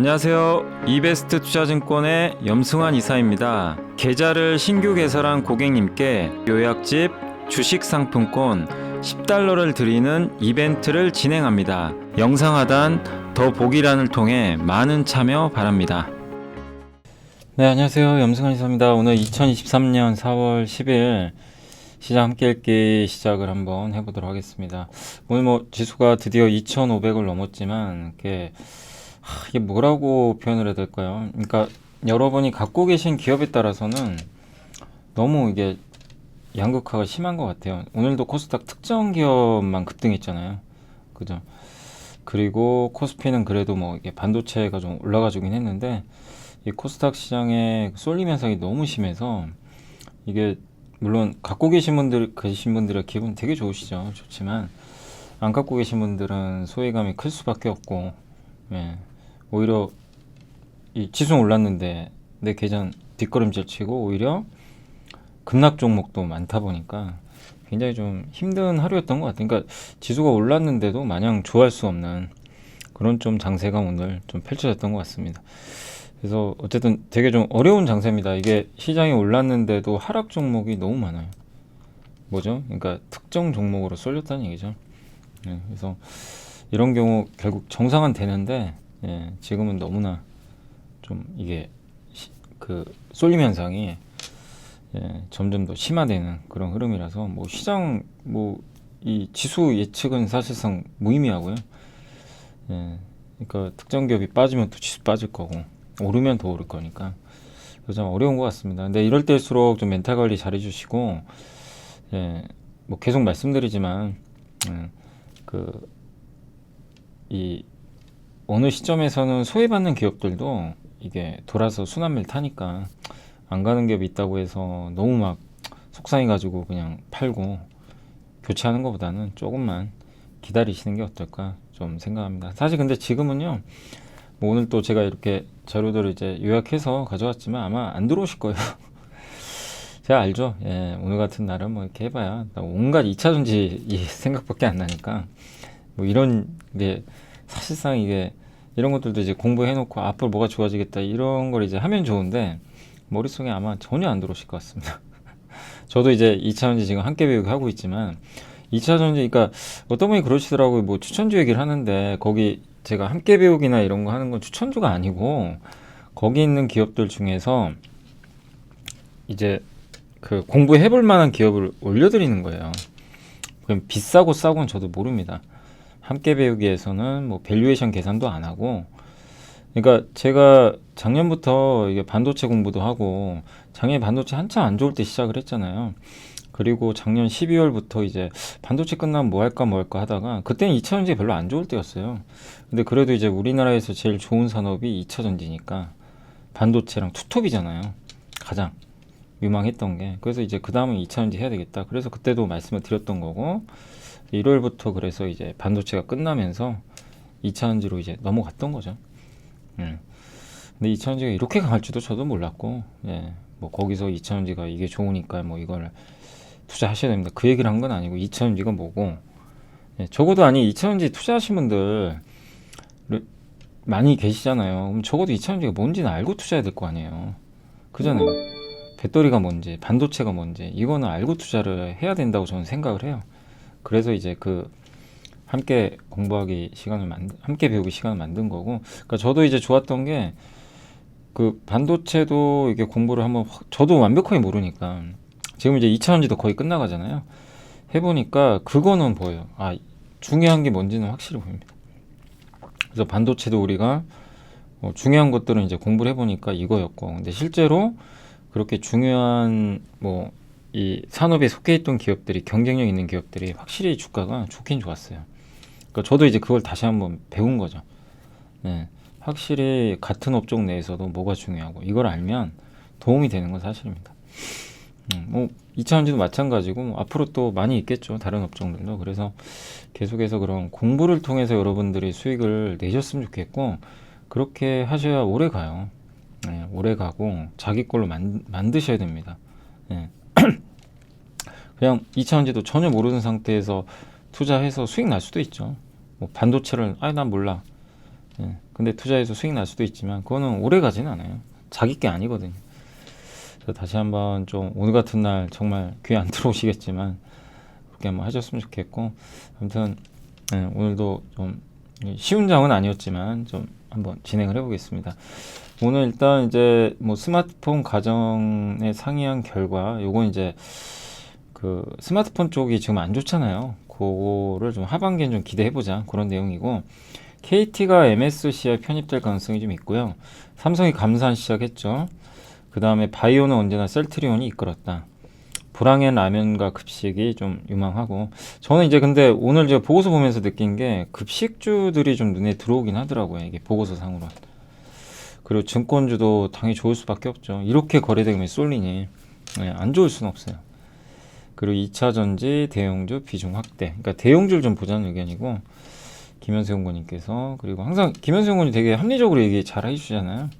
안녕하세요. 이베스트 투자증권의 염승환 이사입니다. 계좌를 신규 개설한 고객님께 요약집 주식 상품권 10달러를 드리는 이벤트를 진행합니다. 영상 하단 더보기란을 통해 많은 참여 바랍니다. 네, 안녕하세요. 염승환 이사입니다. 오늘 2023년 4월 10일 시장 함께 읽기 시작을 한번 해보도록 하겠습니다. 오늘 지수가 드디어 2,500을 넘었지만 이게 뭐라고 표현을 해야 될까요? 그러니까 여러분이 갖고 계신 기업에 따라서는 너무 이게 양극화가 심한 것 같아요. 오늘도 코스닥 특정 기업만 급등했잖아요. 그죠? 그리고 코스피는 그래도 이게 반도체가 좀 올라가주긴 했는데, 이 코스닥 시장의 쏠림 현상이 너무 심해서, 이게 물론 갖고 계신 분들의 기분 되게 좋으시죠. 좋지만 안 갖고 계신 분들은 소외감이 클 수밖에 없고, 오히려 이 지수는 올랐는데 내 계좌는 뒷걸음질 치고 오히려 급락 종목도 많다 보니까 굉장히 좀 힘든 하루였던 것 같아요. 그러니까 지수가 올랐는데도 마냥 좋아할 수 없는 그런 좀 장세가 오늘 좀 펼쳐졌던 것 같습니다. 그래서 어쨌든 되게 좀 어려운 장세입니다. 이게 시장이 올랐는데도 하락 종목이 너무 많아요. 뭐죠? 그러니까 특정 종목으로 쏠렸다는 얘기죠. 그래서 이런 경우 결국 정상은 되는데, 지금은 너무나 좀 이게 쏠림 현상이 점점 더 심화되는 그런 흐름이라서 시장 이 지수 예측은 사실상 무의미하고요. 그러니까 특정 기업이 빠지면 또 지수 빠질 거고 오르면 더 오를 거니까 그래서 좀 어려운 것 같습니다. 근데 이럴 때일수록 좀 멘탈 관리 잘 해주시고, 계속 말씀드리지만 이 어느 시점에서는 소외받는 기업들도 이게 돌아서 순환매를 타니까 안 가는 기업이 있다고 해서 너무 속상해가지고 그냥 팔고 교체하는 것보다는 조금만 기다리시는 게 어떨까 좀 생각합니다. 사실 근데 지금은요, 오늘 또 제가 이렇게 자료들을 이제 요약해서 가져왔지만 아마 안 들어오실 거예요. 제가 알죠. 오늘 같은 날은 이렇게 해봐야 온갖 2차전지 생각밖에 안 나니까 이런 게 사실상 이게 이런 것들도 이제 공부해놓고 앞으로 뭐가 좋아지겠다 이런 걸 이제 하면 좋은데 머릿속에 아마 전혀 안 들어오실 것 같습니다. 저도 이제 2차전지 지금 함께 배우기 하고 있지만 2차전지 그러니까 어떤 분이 그러시더라고요. 추천주 얘기를 하는데 거기 제가 함께 배우기나 이런 거 하는 건 추천주가 아니고 거기 있는 기업들 중에서 이제 공부해 볼 만한 기업을 올려드리는 거예요. 그럼 비싸고 싸고는 저도 모릅니다. 함께 배우기에서는 밸류에이션 계산도 안 하고, 그러니까 제가 작년부터 이게 반도체 공부도 하고 작년에 반도체 한참 안 좋을 때 시작을 했잖아요. 그리고 작년 12월부터 이제 반도체 끝나면 뭐 할까 하다가 그때는 2차전지가 별로 안 좋을 때였어요. 근데 그래도 이제 우리나라에서 제일 좋은 산업이 2차전지니까 반도체랑 투톱이잖아요. 가장 유망했던 게. 그래서 이제 그 다음은 2차전지 해야 되겠다. 그래서 그때도 말씀을 드렸던 거고 1월부터 그래서 이제 반도체가 끝나면서 2차전지로 이제 넘어갔던 거죠. 근데 2차전지가 이렇게 강할 줄도 저도 몰랐고, 거기서 2차전지가 이게 좋으니까 이걸 투자하셔야 됩니다. 그 얘기를 한 건 아니고 2차전지가 뭐고, 적어도 2차전지 투자하신 분들 많이 계시잖아요. 그럼 적어도 2차전지가 뭔지는 알고 투자해야 될 거 아니에요. 그잖아요. 배터리가 뭔지, 반도체가 뭔지 이거는 알고 투자를 해야 된다고 저는 생각을 해요. 그래서 이제 함께 공부하기 함께 배우기 시간을 만든 거고, 그러니까 저도 이제 좋았던 게 반도체도 이게 공부를 한번 저도 완벽하게 모르니까 지금 이제 2차전지도 거의 끝나가잖아요. 해보니까 그거는 보여요. 중요한 게 뭔지는 확실히 보입니다. 그래서 반도체도 우리가 중요한 것들은 이제 공부를 해보니까 이거였고, 근데 실제로 그렇게 중요한 이 산업에 속해 있던 기업들이 경쟁력 있는 기업들이 확실히 주가가 좋긴 좋았어요. 그러니까 저도 이제 그걸 다시 한번 배운 거죠. 확실히 같은 업종 내에서도 뭐가 중요하고 이걸 알면 도움이 되는 건 사실입니다. 2차전지도 마찬가지고 앞으로 또 많이 있겠죠. 다른 업종들도. 그래서 계속해서 그런 공부를 통해서 여러분들이 수익을 내셨으면 좋겠고 그렇게 하셔야 오래 가요. 오래 가고 자기 걸로 만드셔야 됩니다. 그냥 2차전지도 전혀 모르는 상태에서 투자해서 수익 날 수도 있죠. 반도체를 난 몰라. 예. 근데 투자해서 수익 날 수도 있지만 그거는 오래 가진 않아요. 자기 게 아니거든요. 그래서 다시 한번 좀 오늘 같은 날 정말 귀에 안 들어오시겠지만 그렇게 한번 하셨으면 좋겠고, 아무튼 오늘도 좀 쉬운 장은 아니었지만 좀 한번 진행을 해보겠습니다. 오늘 일단 이제 뭐 스마트폰 가정에 상의한 결과, 요건 이제 그 스마트폰 쪽이 지금 안 좋잖아요. 그거를 좀 하반기엔 좀 기대해보자, 그런 내용이고, KT가 MSCI 편입될 가능성이 좀 있고요. 삼성이 감산 시작했죠. 그 다음에 바이오는 언제나 셀트리온이 이끌었다. 불황엔 라면과 급식이 좀 유망하고, 저는 이제 근데 오늘 제가 보고서 보면서 느낀 게 급식주들이 좀 눈에 들어오긴 하더라고요. 이게 보고서 상으로. 그리고 증권주도 당연히 좋을 수밖에 없죠. 이렇게 거래대금이 쏠리니 안 좋을 수는 없어요. 그리고 2차 전지, 대형주 비중 확대. 그러니까 대형주를 좀 보자는 의견이고, 김현수 연구원님께서, 그리고 항상 김현수 연구원이 되게 합리적으로 얘기 잘 해주시잖아요.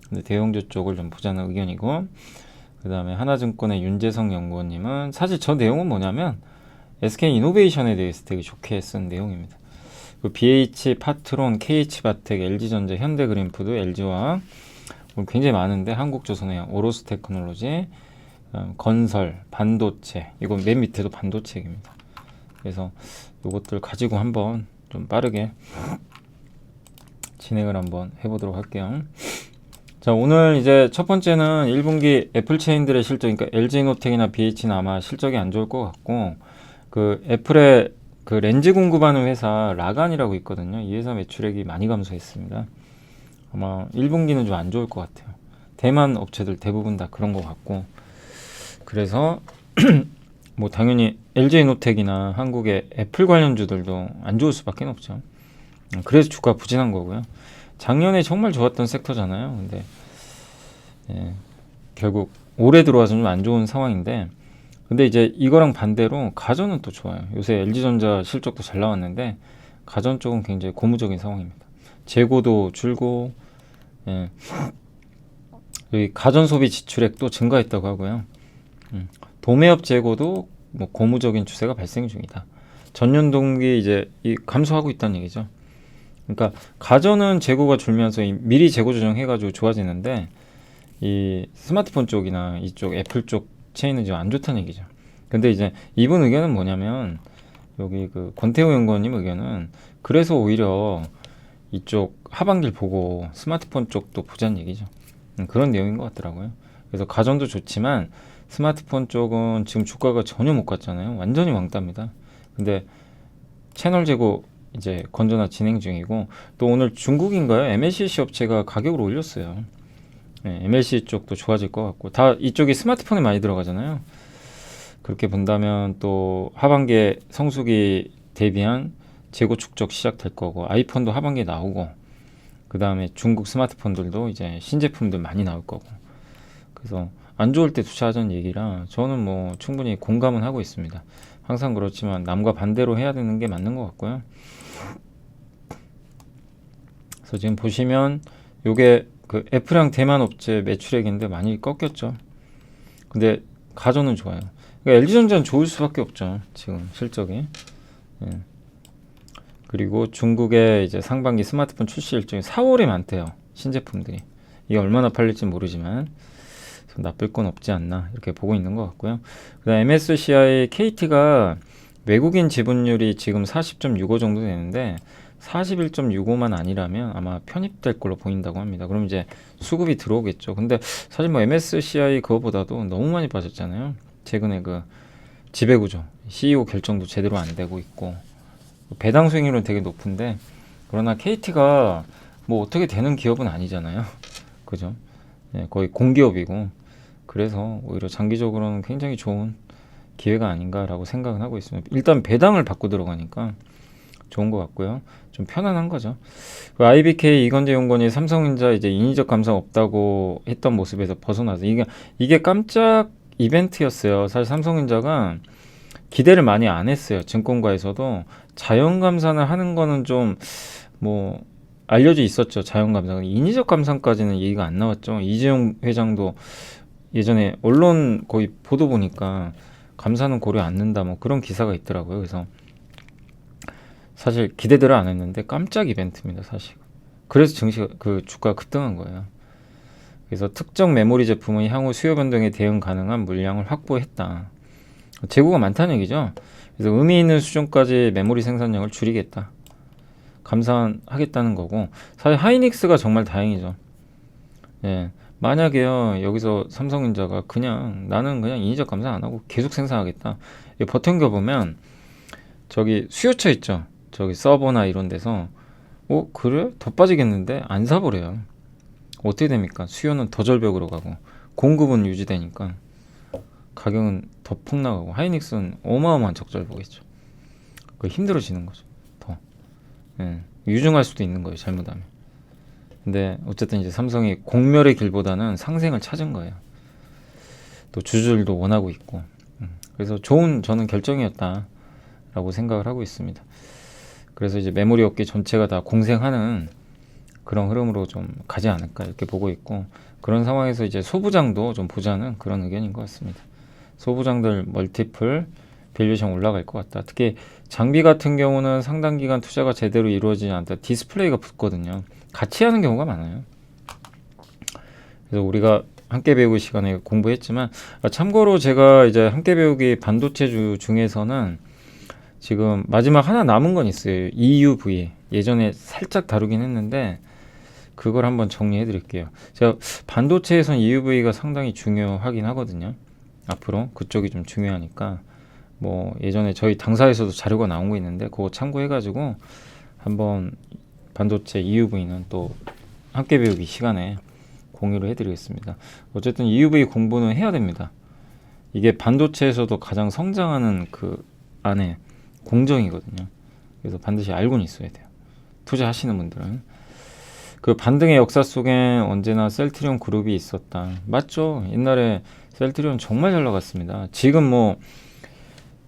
근데 대형주 쪽을 좀 보자는 의견이고, 그 다음에 하나증권의 윤재성 연구원님은 사실 저 내용은 뭐냐면 SK이노베이션에 대해서 되게 좋게 쓴 내용입니다. 그 BH, 파트론, KH바텍, LG전자, 현대그린푸드, LG화학 굉장히 많은데, 한국조선해양, 오로스테크놀로지, 건설, 반도체, 이건 맨 밑에도 반도체입니다. 그래서 이것들 가지고 한번 좀 빠르게 진행을 한번 해보도록 할게요. 자, 오늘 이제 첫 번째는 1분기 애플체인들의 실적, 그러니까 LG노텍이나 BH는 아마 실적이 안 좋을 것 같고, 그 애플의 그 렌즈 공급하는 회사 라간이라고 있거든요. 이 회사 매출액이 많이 감소했습니다. 아마 1분기는 좀 안 좋을 것 같아요. 대만 업체들 대부분 다 그런 것 같고, 그래서 뭐 당연히 LG노텍이나 한국의 애플 관련주들도 안 좋을 수밖에 없죠. 그래서 주가 부진한 거고요. 작년에 정말 좋았던 섹터잖아요. 근데 결국 올해 들어와서 좀 안 좋은 상황인데, 근데 이제 이거랑 반대로 가전은 또 좋아요. 요새 LG전자 실적도 잘 나왔는데 가전 쪽은 굉장히 고무적인 상황입니다. 재고도 줄고, 여기 가전 소비 지출액도 증가했다고 하고요. 도매업 재고도 뭐 고무적인 추세가 발생 중이다. 전년 동기 이제 감소하고 있다는 얘기죠. 그러니까 가전은 재고가 줄면서 미리 재고 조정해가지고 좋아지는데, 이 스마트폰 쪽이나 이쪽 애플 쪽 체인은 지금 안 좋다는 얘기죠. 근데 이제 이분 의견은 뭐냐면, 여기 그 권태호 연구원님 의견은 그래서 오히려 이쪽 하반기를 보고 스마트폰 쪽도 보자는 얘기죠. 그런 내용인 것 같더라고요. 그래서 가전도 좋지만 스마트폰 쪽은 지금 주가가 전혀 못 갔잖아요. 완전히 왕따입니다. 근데 채널 재고 이제 건전화 진행 중이고, 또 오늘 중국인가요? MLCC 업체가 가격을 올렸어요. MLC 쪽도 좋아질 것 같고, 다 이쪽이 스마트폰에 많이 들어가잖아요. 그렇게 본다면 또 하반기에 성수기 대비한 재고 축적 시작될 거고, 아이폰도 하반기에 나오고, 그 다음에 중국 스마트폰들도 이제 신제품들 많이 나올 거고, 그래서 안 좋을 때 투자하자는 얘기라 저는 뭐 충분히 공감은 하고 있습니다. 항상 그렇지만 남과 반대로 해야 되는 게 맞는 것 같고요. 그래서 지금 보시면 요게 그 애플이랑 대만 업체 매출액인데 많이 꺾였죠. 근데 가전은 좋아요. 그러니까 LG전자는 좋을 수밖에 없죠. 지금 실적이. 그리고 중국의 이제 상반기 스마트폰 출시 일정이 4월에 많대요. 신제품들이. 이게 얼마나 팔릴지 모르지만 나쁠 건 없지 않나 이렇게 보고 있는 것 같고요. 그다음 MSCI KT가 외국인 지분율이 지금 40.65 정도 되는데 41.65만 아니라면 아마 편입될 걸로 보인다고 합니다. 그럼 이제 수급이 들어오겠죠. 근데 사실 뭐 MSCI 그거보다도 너무 많이 빠졌잖아요. 최근에 그 지배구조, CEO 결정도 제대로 안 되고 있고, 배당 수익률은 되게 높은데, 그러나 KT가 뭐 어떻게 되는 기업은 아니잖아요. 그죠? 거의 공기업이고, 그래서 오히려 장기적으로는 굉장히 좋은 기회가 아닌가라고 생각은 하고 있습니다. 일단 배당을 받고 들어가니까 좋은 것 같고요. 좀 편안한 거죠. 그 IBK 이건재 연구원이 삼성전자 이제 인위적 감산 없다고 했던 모습에서 벗어나서 이게 깜짝 이벤트였어요. 사실 삼성전자가 기대를 많이 안 했어요. 증권가에서도 자연 감산을 하는 거는 좀 뭐 알려져 있었죠. 자연 감산. 인위적 감산까지는 얘기가 안 나왔죠. 이재용 회장도 예전에 언론 거의 보도 보니까 감사는 고려 않는다 뭐 그런 기사가 있더라고요. 그래서 사실 기대들을 안 했는데 깜짝 이벤트입니다. 사실 그래서 그 주가가 급등한 거예요. 그래서 특정 메모리 제품은 향후 수요 변동에 대응 가능한 물량을 확보했다. 재고가 많다는 얘기죠. 그래서 의미 있는 수준까지 메모리 생산량을 줄이겠다. 감산하겠다는 거고, 사실 하이닉스가 정말 다행이죠. 예. 만약에요, 여기서 삼성전자가 그냥 나는 그냥 인위적 감산 안 하고 계속 생산하겠다. 버텨겨 보면 저기 수요처 있죠. 저기 서버나 이런 데서 그래? 더 빠지겠는데? 안 사버려요. 어떻게 됩니까? 수요는 더 절벽으로 가고 공급은 유지되니까 가격은 더 폭락하고 하이닉스는 어마어마한 적자를 보겠죠. 그 힘들어지는 거죠. 더 유증할 수도 있는 거예요. 잘못하면. 근데 어쨌든 이제 삼성이 공멸의 길보다는 상생을 찾은 거예요. 또 주주들도 원하고 있고. 그래서 좋은 저는 결정이었다라고 생각을 하고 있습니다. 그래서 이제 메모리 업계 전체가 다 공생하는 그런 흐름으로 좀 가지 않을까 이렇게 보고 있고, 그런 상황에서 이제 소부장도 좀 보자는 그런 의견인 것 같습니다. 소부장들 멀티플 밸류에이션 올라갈 것 같다. 특히 장비 같은 경우는 상당 기간 투자가 제대로 이루어지지 않다. 디스플레이가 붙거든요. 같이 하는 경우가 많아요. 그래서 우리가 함께 배우기 시간에 공부했지만, 참고로 제가 이제 함께 배우기 반도체주 중에서는 지금 마지막 하나 남은 건 있어요. EUV. 예전에 살짝 다루긴 했는데 그걸 한번 정리해 드릴게요. 제가 반도체에선 EUV가 상당히 중요하긴 하거든요. 앞으로 그쪽이 좀 중요하니까 뭐 예전에 저희 당사에서도 자료가 나온 거 있는데 그거 참고해 가지고 한번 반도체 EUV는 또 함께 배우기 시간에 공유를 해드리겠습니다. 어쨌든 EUV 공부는 해야 됩니다. 이게 반도체에서도 가장 성장하는 그 안에 공정이거든요. 그래서 반드시 알고는 있어야 돼요. 투자하시는 분들은. 그 반등의 역사 속에 언제나 셀트리온 그룹이 있었다. 맞죠? 옛날에 셀트리온 정말 잘 나갔습니다. 지금 뭐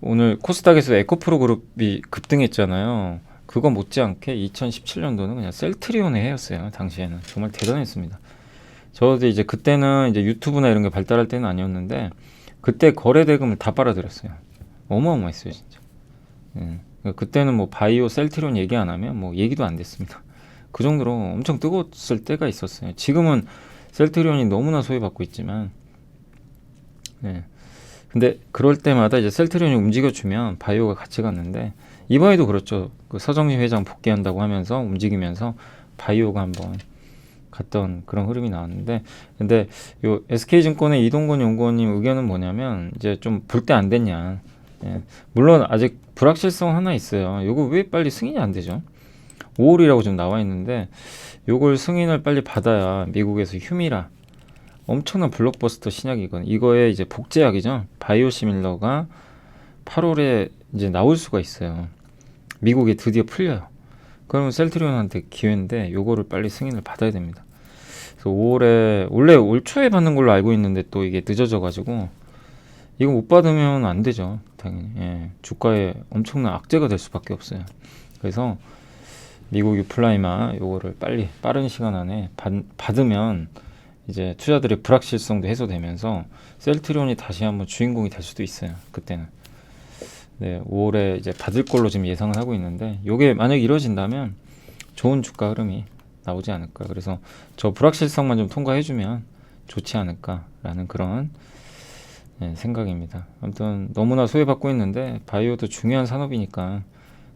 오늘 코스닥에서 에코프로 그룹이 급등했잖아요. 그거 못지않게 2017년도는 그냥 셀트리온의 해였어요. 당시에는 정말 대단했습니다. 저도 이제 그때는 이제 유튜브나 이런 게 발달할 때는 아니었는데 그때 거래 대금을 다 빨아들였어요. 어마어마했어요, 진짜. 그때는 뭐 바이오 셀트리온 얘기 안 하면 뭐 얘기도 안 됐습니다. 그 정도로 엄청 뜨거웠을 때가 있었어요. 지금은 셀트리온이 너무나 소외받고 있지만, 근데 그럴 때마다 이제 셀트리온이 움직여주면 바이오가 같이 갔는데, 이번에도 그렇죠. 그 서정진 회장 복귀한다고 하면서 움직이면서 바이오가 한번 갔던 그런 흐름이 나왔는데, 근데 요 SK증권의 이동건 연구원님 의견은 뭐냐면 이제 좀 불 때 안 됐냐. 물론 아직 불확실성 하나 있어요. 요거 왜 빨리 승인이 안 되죠? 5월이라고 좀 나와 있는데 요걸 승인을 빨리 받아야 미국에서 휴미라 엄청난 블록버스터 신약이거든요. 이거에 이제 복제약이죠. 바이오시밀러가 8월에 이제 나올 수가 있어요. 미국에 드디어 풀려요. 그러면 셀트리온한테 기회인데 요거를 빨리 승인을 받아야 됩니다. 그래서 5월에 원래 올 초에 받는 걸로 알고 있는데 또 이게 늦어져 가지고 이거 못 받으면 안 되죠. 당연히. 주가에 엄청난 악재가 될 수밖에 없어요. 그래서 미국 유플라이마 요거를 빨리 빠른 시간 안에 받으면 이제 투자들의 불확실성도 해소되면서 셀트리온이 다시 한번 주인공이 될 수도 있어요. 그때는. 5월에 이제 받을 걸로 지금 예상을 하고 있는데 요게 만약 이루어진다면 좋은 주가 흐름이 나오지 않을까. 그래서 저 불확실성만 좀 통과해주면 좋지 않을까라는 그런 생각입니다. 아무튼 너무나 소외받고 있는데 바이오도 중요한 산업이니까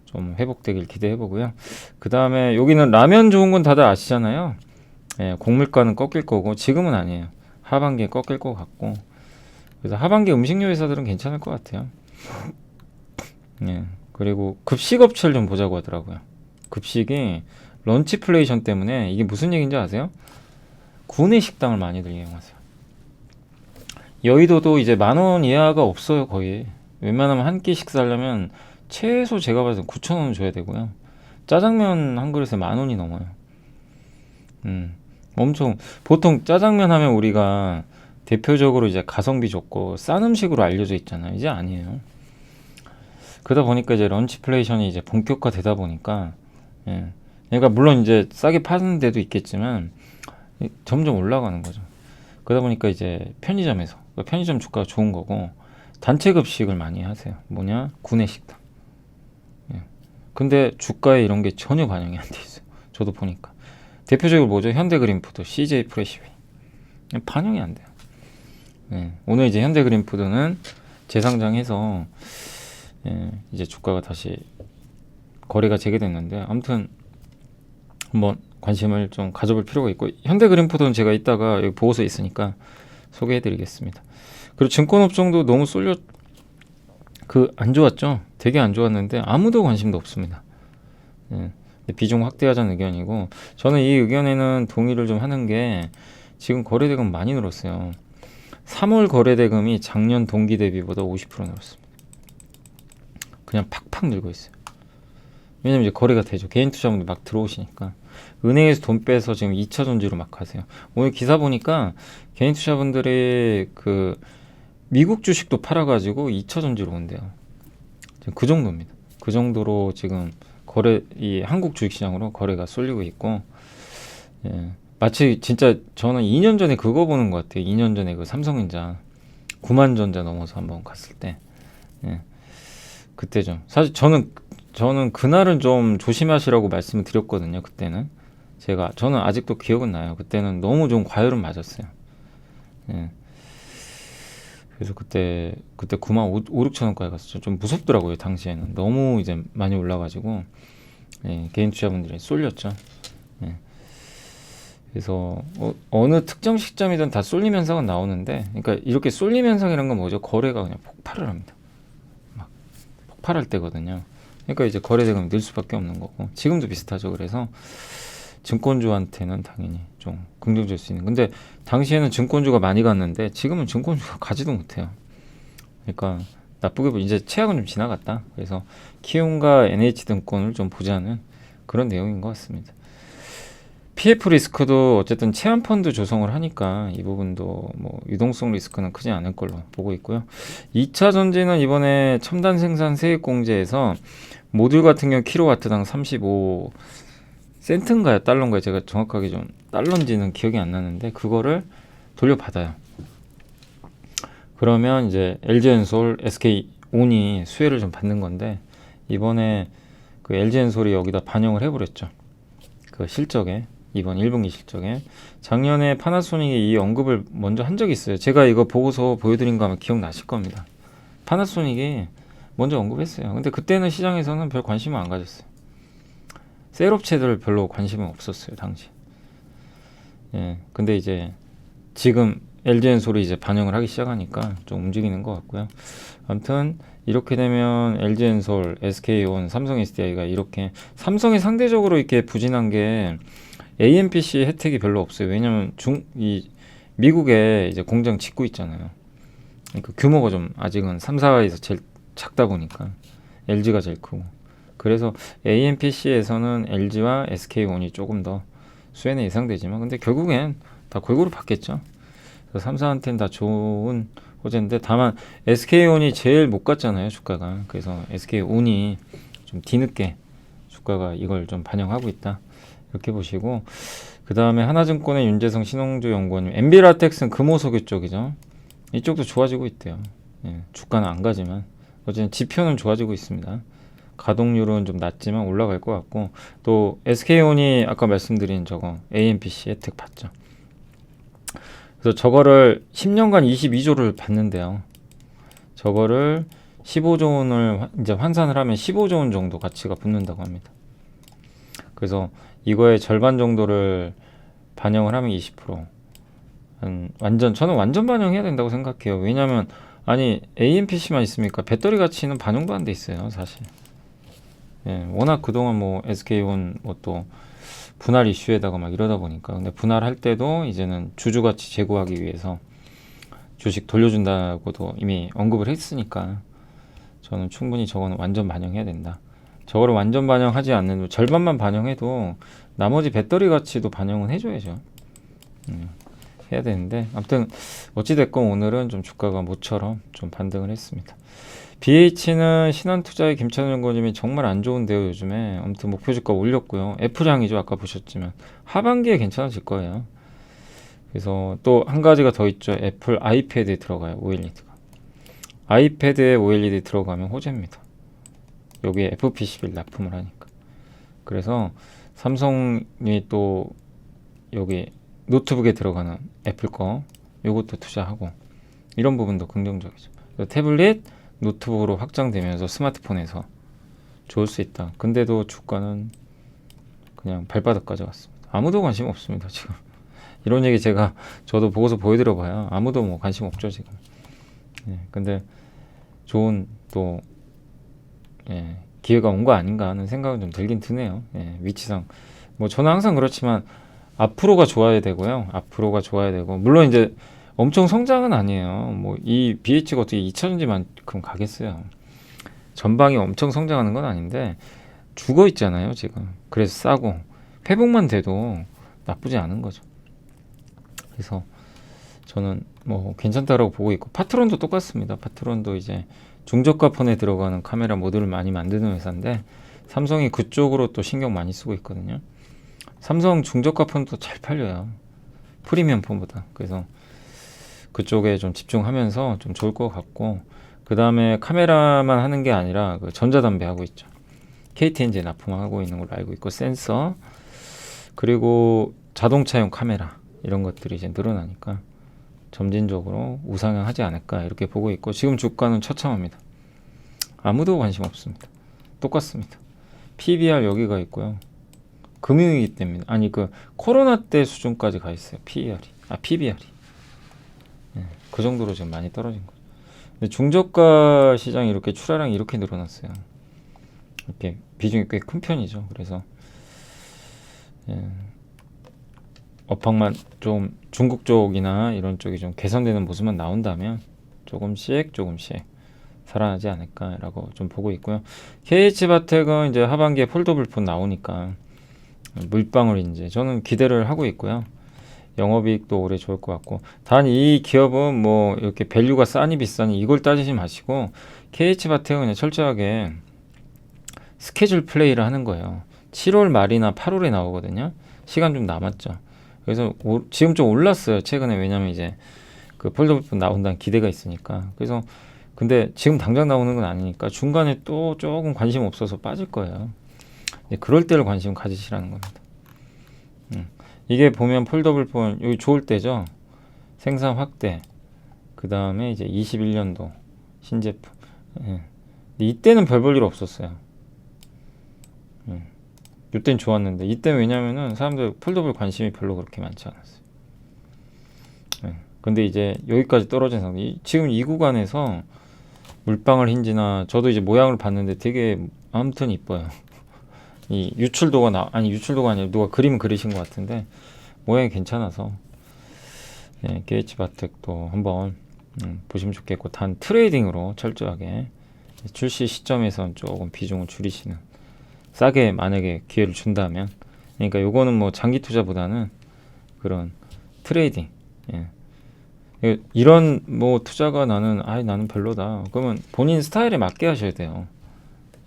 좀 회복되길 기대해보고요. 그 다음에 여기는 라면 좋은 건 다들 아시잖아요. 곡물가는 꺾일 거고 지금은 아니에요. 하반기에 꺾일 것 같고, 그래서 하반기 음식료 회사들은 괜찮을 것 같아요. 그리고 급식업체를 좀 보자고 하더라고요. 급식이 런치플레이션 때문에 이게 무슨 얘기인지 아세요? 구내 식당을 많이들 이용하세요. 여의도도 이제 10,000원 이하가 없어요. 거의 웬만하면 한 끼 식사하려면 최소 제가 봐서 9,000원 줘야 되고요. 짜장면 한 그릇에 10,000원이 넘어요. 엄청. 보통 짜장면 하면 우리가 대표적으로 이제 가성비 좋고 싼 음식으로 알려져 있잖아요. 이제 아니에요. 그러다 보니까 이제 런치플레이션이 이제 본격화되다 보니까, 그러니까 물론 이제 싸게 파는 데도 있겠지만 점점 올라가는 거죠. 그러다 보니까 이제 편의점에서, 그러니까 편의점 주가가 좋은 거고 단체 급식을 많이 하세요. 뭐냐? 구내 식당. 근데 주가에 이런 게 전혀 반영이 안 돼 있어요. 저도 보니까 대표적으로 뭐죠? 현대그린푸드, CJ 프레시비 반영이 안 돼요. 오늘 이제 현대그린푸드는 재상장해서 이제 주가가 다시 거래가 재개됐는데 아무튼 한번 관심을 좀 가져볼 필요가 있고 현대그린푸드는 제가 이따가 여기 보고서에 있으니까 소개해드리겠습니다. 그리고 증권업종도 너무 쏠려 안 좋았죠. 되게 안 좋았는데 아무도 관심도 없습니다. 비중 확대하자는 의견이고 저는 이 의견에는 동의를 좀 하는 게 지금 거래대금 많이 늘었어요. 3월 거래대금이 작년 동기 대비보다 50% 늘었습니다. 그냥 팍팍 늘고 있어요. 왜냐면 이제 거래가 되죠. 개인 투자분들 막 들어오시니까 은행에서 돈 빼서 지금 2차 전지로 막 하세요. 오늘 기사 보니까 개인 투자분들이 미국 주식도 팔아가지고 2차 전지로 온대요. 지금 그 정도입니다. 그 정도로 지금 이 한국 주식시장으로 거래가 쏠리고 있고, 마치 진짜 저는 2년 전에 그거 보는 것 같아요. 2년 전에 그 삼성전자 9만 전자 넘어서 한번 갔을 때, 그때죠. 사실 저는 그날은 좀 조심하시라고 말씀을 드렸거든요. 그때는 저는 아직도 기억은 나요. 그때는 너무 좀 과열은 맞았어요. 그래서 그때 9만 5, 6천 원까지 갔었죠. 좀 무섭더라고요. 당시에는 너무 이제 많이 올라가지고 개인 투자분들이 쏠렸죠. 그래서 어느 특정 시점이든 다 쏠림 현상은 나오는데, 그러니까 이렇게 쏠림 현상이라는 건 뭐죠? 거래가 그냥 폭발을 합니다. 막 폭발할 때거든요. 그러니까 이제 거래대금이 늘 수밖에 없는 거고 지금도 비슷하죠. 그래서 증권주한테는 당연히 좀 긍정적일 수 있는. 근데 당시에는 증권주가 많이 갔는데 지금은 증권주가 가지도 못해요. 그러니까 나쁘게 보면 이제 최악은 좀 지나갔다. 그래서 키움과 NH증권을 좀 보자는 그런 내용인 것 같습니다. PF 리스크도 어쨌든 체험펀드 조성을 하니까 이 부분도 뭐 유동성 리스크는 크지 않을 걸로 보고 있고요. 2차 전지는 이번에 첨단 생산 세액공제에서 모듈 같은 경우 킬로와트당 35 센트인가요? 달러인가요? 제가 정확하게 좀 달러인지는 기억이 안 나는데 그거를 돌려받아요. 그러면 이제 LG엔솔, SK온이 수혜를 좀 받는 건데 이번에 그 LG엔솔이 여기다 반영을 해버렸죠. 그 실적에 이번 1분기 실적에 작년에 파나소닉이 이 언급을 먼저 한 적이 있어요. 제가 이거 보고서 보여드린 거 아마 기억나실 겁니다. 파나소닉이 먼저 언급했어요. 근데 그때는 시장에서는 별 관심을 안 가졌어요. 셀업체들 별로 관심은 없었어요, 당시. 근데 이제 지금 LG엔솔이 이제 반영을 하기 시작하니까 좀 움직이는 것 같고요. 아무튼 이렇게 되면 LG엔솔, SK온, 삼성 SDI가 이렇게 삼성이 상대적으로 이렇게 부진한 게 AMPC 혜택이 별로 없어요. 왜냐면 미국에 이제 공장 짓고 있잖아요. 그러니까 규모가 좀 아직은 3사에서 제일 작다 보니까 LG가 제일 크고. 그래서 AMPC에서는 LG와 SK온이 조금 더 수혜는 예상되지만 근데 결국엔 다 골고루 받겠죠. 그래서 3사한테는 다 좋은 호재인데 다만 SK온이 제일 못 갔잖아요. 주가가. 그래서 SK온이 좀 뒤늦게 주가가 이걸 좀 반영하고 있다. 이렇게 보시고 그 다음에 하나증권의 윤재성 신홍주 연구원님 엔비라텍스는 금호석유 쪽이죠. 이쪽도 좋아지고 있대요. 주가는 안 가지만 어쨌든 지표는 좋아지고 있습니다. 가동률은 좀 낮지만 올라갈 것 같고 또 SK온이 아까 말씀드린 저거 AMPC 혜택 받죠. 그래서 저거를 10년간 22조를 받는데요. 저거를 15조 원을 이제 환산을 하면 15조 원 정도 가치가 붙는다고 합니다. 그래서 이거의 절반 정도를 반영을 하면 20%. 저는 완전 반영해야 된다고 생각해요. 왜냐하면 아니 AMPC만 있으니까 배터리 가치는 반영도 안 돼 있어요, 사실. 워낙 그동안 뭐 SK온 뭐 또 분할 이슈에다가 막 이러다 보니까 근데 분할할 때도 이제는 주주가치 제고하기 위해서 주식 돌려준다고도 이미 언급을 했으니까 저는 충분히 저거는 완전 반영해야 된다. 저거를 완전 반영하지 않는 절반만 반영해도 나머지 배터리 가치도 반영은 해줘야죠. 해야 되는데 아무튼 어찌됐건 오늘은 좀 주가가 모처럼 좀 반등을 했습니다. BH는 신한투자의 김찬우 연구원님이 정말 안 좋은데요 요즘에. 아무튼 목표 주가 올렸고요. F량이죠. 아까 보셨지만 하반기에 괜찮아질 거예요. 그래서 또 한 가지가 더 있죠. 애플 아이패드에 들어가요. OLED가. 아이패드에 OLED 들어가면 호재입니다. 여기에 FPCB를 납품을 하니까. 그래서 삼성이 또 여기 노트북에 들어가는 애플 거 요것도 투자하고 이런 부분도 긍정적이죠. 태블릿, 노트북으로 확장되면서 스마트폰에서 좋을 수 있다. 근데도 주가는 그냥 발바닥 가져갔습니다. 아무도 관심 없습니다 지금. 이런 얘기 저도 보고서 보여드려 봐야 아무도 뭐 관심 없죠 지금. 근데 좋은 또 기회가 온 거 아닌가 하는 생각은 좀 들긴 드네요. 위치상 뭐 저는 항상 그렇지만 앞으로가 좋아야 되고요. 앞으로가 좋아야 되고 물론 이제 엄청 성장은 아니에요. 뭐 이 BH가 어떻게 2차전지만큼 가겠어요. 전방이 엄청 성장하는 건 아닌데 죽어 있잖아요 지금. 그래서 싸고 회복만 돼도 나쁘지 않은 거죠. 그래서 저는 뭐 괜찮다라고 보고 있고 파트론도 똑같습니다. 파트론도 이제 중저가 폰에 들어가는 카메라 모듈을 많이 만드는 회사인데 삼성이 그쪽으로 또 신경 많이 쓰고 있거든요. 삼성 중저가 폰도 잘 팔려요. 프리미엄 폰보다. 그래서 그쪽에 좀 집중하면서 좀 좋을 것 같고 그 다음에 카메라만 하는 게 아니라 그 전자담배 하고 있죠. KTNG 납품하고 있는 걸로 알고 있고 센서 그리고 자동차용 카메라 이런 것들이 이제 늘어나니까 점진적으로 우상향하지 않을까 이렇게 보고 있고 지금 주가는 처참합니다. 아무도 관심 없습니다. 똑같습니다. PBR 여기가 있고요. 금융위기 때문에 아니 그 코로나 때 수준까지 가 있어요. PBR이 그 정도로 지금 많이 떨어진 거죠. 근데 중저가 시장이 이렇게 출하량이 이렇게 늘어났어요. 이렇게 비중이 꽤 큰 편이죠. 그래서 업황만 좀 중국 쪽이나 이런 쪽이 좀 개선되는 모습만 나온다면 조금씩 살아나지 않을까라고 좀 보고 있고요. KH바텍은 이제 하반기에 폴더블 폰 나오니까 물방울 이제 저는 기대를 하고 있고요. 영업이익도 올해 좋을 것 같고 단 이 기업은 뭐 이렇게 밸류가 싸니 비싸니 이걸 따지지 마시고 KH바텍은 그냥 철저하게 스케줄 플레이를 하는 거예요. 7월 말이나 8월에 나오거든요. 시간 좀 남았죠. 그래서 지금 좀 올랐어요. 최근에 왜냐면 이제 그 폴더블 나온다는 기대가 있으니까. 그래서 근데 지금 당장 나오는 건 아니니까 중간에 또 조금 관심 없어서 빠질 거예요. 그럴 때를 관심 가지시라는 겁니다. 이게 보면 폴더블폰 여기 좋을 때죠. 생산 확대. 그 다음에 이제 21년도 신제품. 이때는 별 볼 일 없었어요. 이때는 좋았는데 이때는 왜냐면은 사람들 폴더블 관심이 별로 그렇게 많지 않았어요. 근데 이제 여기까지 떨어진 상태. 지금 이 구간에서 물방울 힌지나 저도 이제 모양을 봤는데 되게 아무튼 이뻐요. 이 유출도가 유출도가 아니라 누가 그림 그리신 것 같은데 모양이 괜찮아서 KH바텍도 한번 보시면 좋겠고 단 트레이딩으로 철저하게 출시 시점에선 조금 비중을 줄이시는 싸게 만약에 기회를 준다면 그러니까 요거는 뭐 장기 투자보다는 그런 트레이딩 이런 뭐 투자가 나는 별로다 그러면 본인 스타일에 맞게 하셔야 돼요.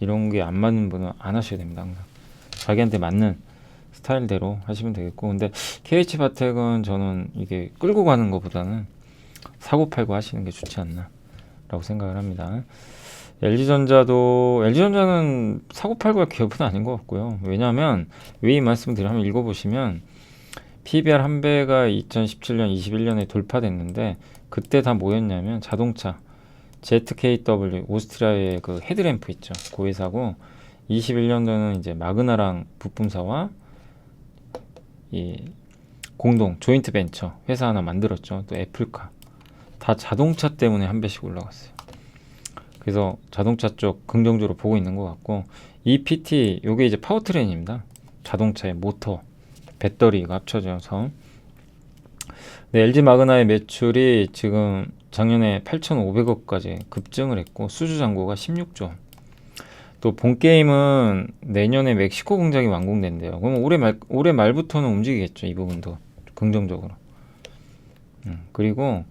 이런 게 안 맞는 분은 안 하셔야 됩니다. 항상 자기한테 맞는 스타일대로 하시면 되겠고 근데 KH바텍은 저는 이게 끌고 가는 것보다는 사고 팔고 하시는 게 좋지 않나 라고 생각을 합니다. LG전자는 사고 팔고 할 기업은 아닌 것 같고요. 왜냐하면 왜 이 말씀을 드리면 한번 읽어보시면 PBR 한 배가 2017년 21년에 돌파됐는데 그때 다 뭐였냐면 자동차 ZKW 오스트리아의 그 헤드램프 있죠. 그 회사고 21년도는 이제 마그나랑 부품사와 이 공동 조인트 벤처 회사 하나 만들었죠. 또 애플카 다 자동차 때문에 한 배씩 올라갔어요. 그래서 자동차 쪽 긍정적으로 보고 있는 것 같고 EPT 요게 이제 파워트레인입니다. 자동차의 모터, 배터리가 합쳐져서 LG 마그나의 매출이 지금 작년에 8,500억까지 급증을 했고 수주 잔고가 16조. 또 본게임은 내년에 멕시코 공장이 완공된대요. 그러면 올해 말부터는 움직이겠죠. 이 부분도 긍정적으로. 그리고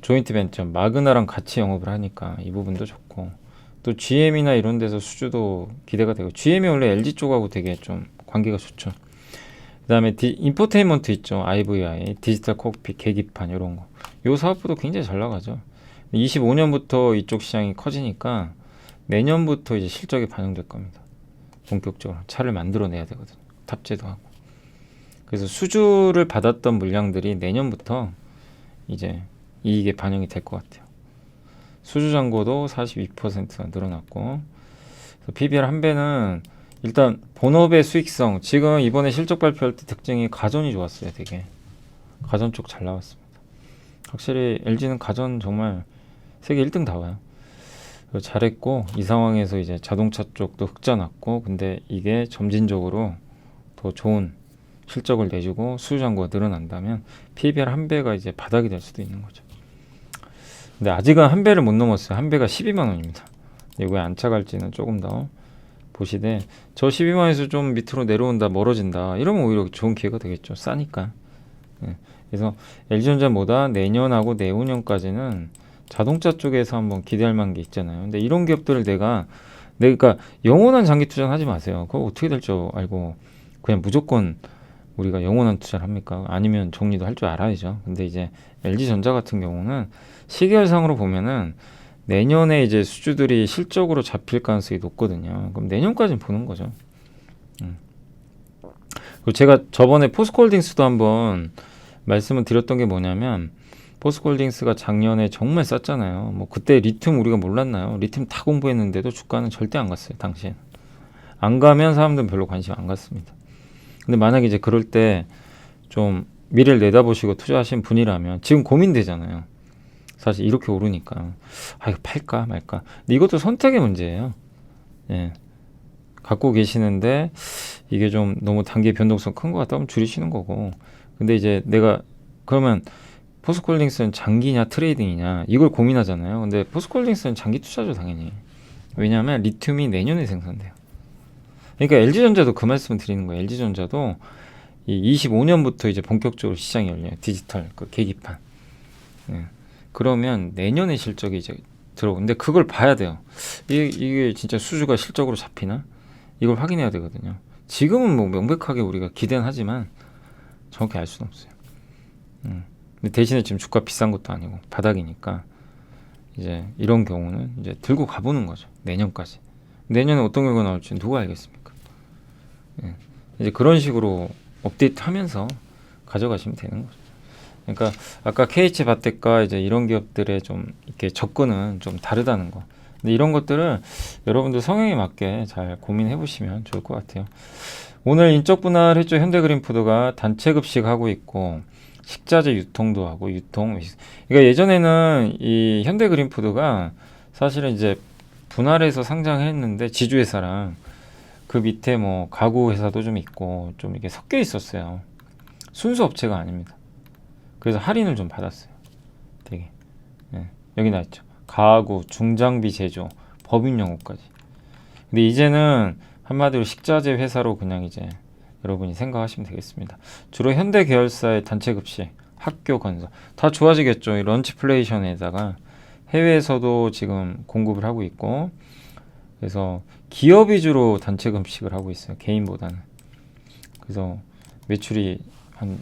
조인트 벤처 마그나랑 같이 영업을 하니까 이 부분도 좋고 또 GM이나 이런 데서 수주도 기대가 되고 GM이 원래 LG 쪽하고 되게 좀 관계가 좋죠. 그 다음에 인포테인먼트 있죠. IVI 디지털 콕핏 계기판 이런 거. 요 사업부도 굉장히 잘 나가죠. 25년부터 이쪽 시장이 커지니까 내년부터 이제 실적이 반영될 겁니다. 본격적으로 차를 만들어내야 되거든요. 탑재도 하고. 그래서 수주를 받았던 물량들이 내년부터 이제 이익에 반영이 될 것 같아요. 수주 잔고도 42%가 늘어났고, PBR 한 배는 일단 본업의 수익성, 지금 이번에 실적 발표할 때 특징이 가전이 좋았어요. 되게 가전 쪽 잘 나왔습니다. 확실히 LG는 가전 정말 세계 1등 다 와요. 잘했고, 이 상황에서 이제 자동차 쪽도 흑자 났고, 근데 이게 점진적으로 더 좋은 실적을 내주고 수주 잔고가 늘어난다면 PBR 한 배가 이제 바닥이 될 수도 있는 거죠. 근데 아직은 한 배를 못 넘었어요. 한 배가 12만 원입니다. 이거 왜 안착할지는 조금 더 보시되, 저 12만 원에서 좀 밑으로 내려온다, 멀어진다, 이러면 오히려 좋은 기회가 되겠죠. 싸니까. 예. 그래서 LG전자보다 내년하고 내후년까지는 자동차 쪽에서 한번 기대할 만한 게 있잖아요. 근데 이런 기업들을 내가 그러니까 영원한 장기 투자는 하지 마세요. 그거 어떻게 될 줄 알고 그냥 무조건 우리가 영원한 투자를 합니까? 아니면 정리도 할 줄 알아야죠. 근데 이제 LG전자 같은 경우는 시계열상으로 보면은 내년에 이제 수주들이 실적으로 잡힐 가능성이 높거든요. 그럼 내년까지는 보는 거죠. 그리고 제가 저번에 포스코홀딩스도 한번 말씀을 드렸던 게 뭐냐면, 포스코홀딩스가 작년에 정말 쌌잖아요. 뭐 그때 리튬 우리가 몰랐나요? 리튬 다 공부했는데도 주가는 절대 안 갔어요. 당시엔 안 가면 사람들은 별로 관심 안 갔습니다. 근데 만약에 이제 그럴 때 좀 미래를 내다보시고 투자하신 분이라면 지금 고민되잖아요. 사실 이렇게 오르니까 이거 팔까 말까. 근데 이것도 선택의 문제예요. 예. 갖고 계시는데 이게 좀 너무 단기 변동성 큰 것 같다 하면 줄이시는 거고. 근데 이제 내가 그러면 포스코홀딩스는 장기냐 트레이딩이냐 이걸 고민하잖아요. 근데 포스코홀딩스는 장기 투자죠, 당연히. 왜냐하면 리튬이 내년에 생산돼요. 그러니까 LG전자도 그 말씀을 드리는 거예요. LG전자도 이 25년부터 이제 본격적으로 시장이 열려요. 디지털 그 계기판. 예. 그러면 내년에 실적이 이제 들어오는데 그걸 봐야 돼요. 이게 진짜 수주가 실적으로 잡히나? 이걸 확인해야 되거든요. 지금은 뭐 명백하게 우리가 기대는 하지만 정확히 알 수는 없어요. 근데 대신에 지금 주가 비싼 것도 아니고 바닥이니까 이제 이런 경우는 이제 들고 가보는 거죠. 내년까지. 내년에 어떤 결과가 나올지 누가 알겠습니까? 예. 이제 그런 식으로 업데이트하면서 가져가시면 되는 거죠. 그러니까 아까 KH 바텍과 이제 이런 기업들의 좀 이렇게 접근은 좀 다르다는 거. 근데 이런 것들을 여러분들 성향에 맞게 잘 고민해 보시면 좋을 것 같아요. 오늘 인적 분할했죠. 현대그린푸드가 단체 급식하고 있고 식자재 유통도 하고 유통. 그러니까 예전에는 이 현대그린푸드가 사실은 이제 분할해서 상장했는데 지주회사랑 그 밑에 뭐 가구 회사도 좀 있고 좀 이게 섞여 있었어요. 순수 업체가 아닙니다. 그래서 할인을 좀 받았어요. 되게. 예. 여기 나있죠. 가구, 중장비 제조, 법인용어까지. 근데 이제는 한마디로 식자재 회사로 그냥 이제 여러분이 생각하시면 되겠습니다. 주로 현대 계열사의 단체 급식, 학교 건설 다 좋아지겠죠. 이 런치플레이션에다가 해외에서도 지금 공급을 하고 있고, 그래서 기업 위주로 단체 급식을 하고 있어요. 개인보다는. 그래서 매출이 한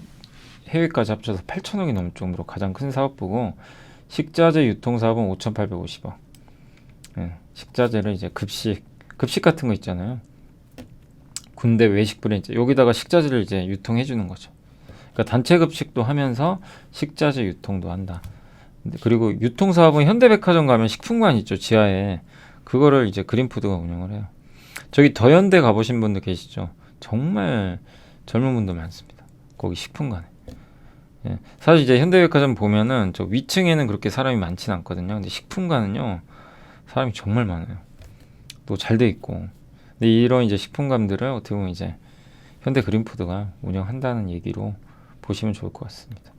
해외까지 합쳐서 8천억이 넘을 정도로 가장 큰 사업부고, 식자재 유통사업은 5,850억. 예, 식자재를 이제 급식 같은 거 있잖아요. 군대 외식 브랜드 여기다가 식자재를 이제 유통해 주는 거죠. 그러니까 단체 급식도 하면서 식자재 유통도 한다. 그리고 유통사업은 현대백화점 가면 식품관 있죠, 지하에. 그거를 이제 그린푸드가 운영을 해요. 저기 더현대 가보신 분들 계시죠? 정말 젊은 분들 많습니다. 거기 식품관에. 예. 사실 이제 현대백화점 보면은 저 위층에는 그렇게 사람이 많지는 않거든요. 근데 식품관은요, 사람이 정말 많아요. 또 잘 돼 있고. 근데 이런 이제 식품관들을 어떻게 보면 이제 현대그린푸드가 운영한다는 얘기로 보시면 좋을 것 같습니다.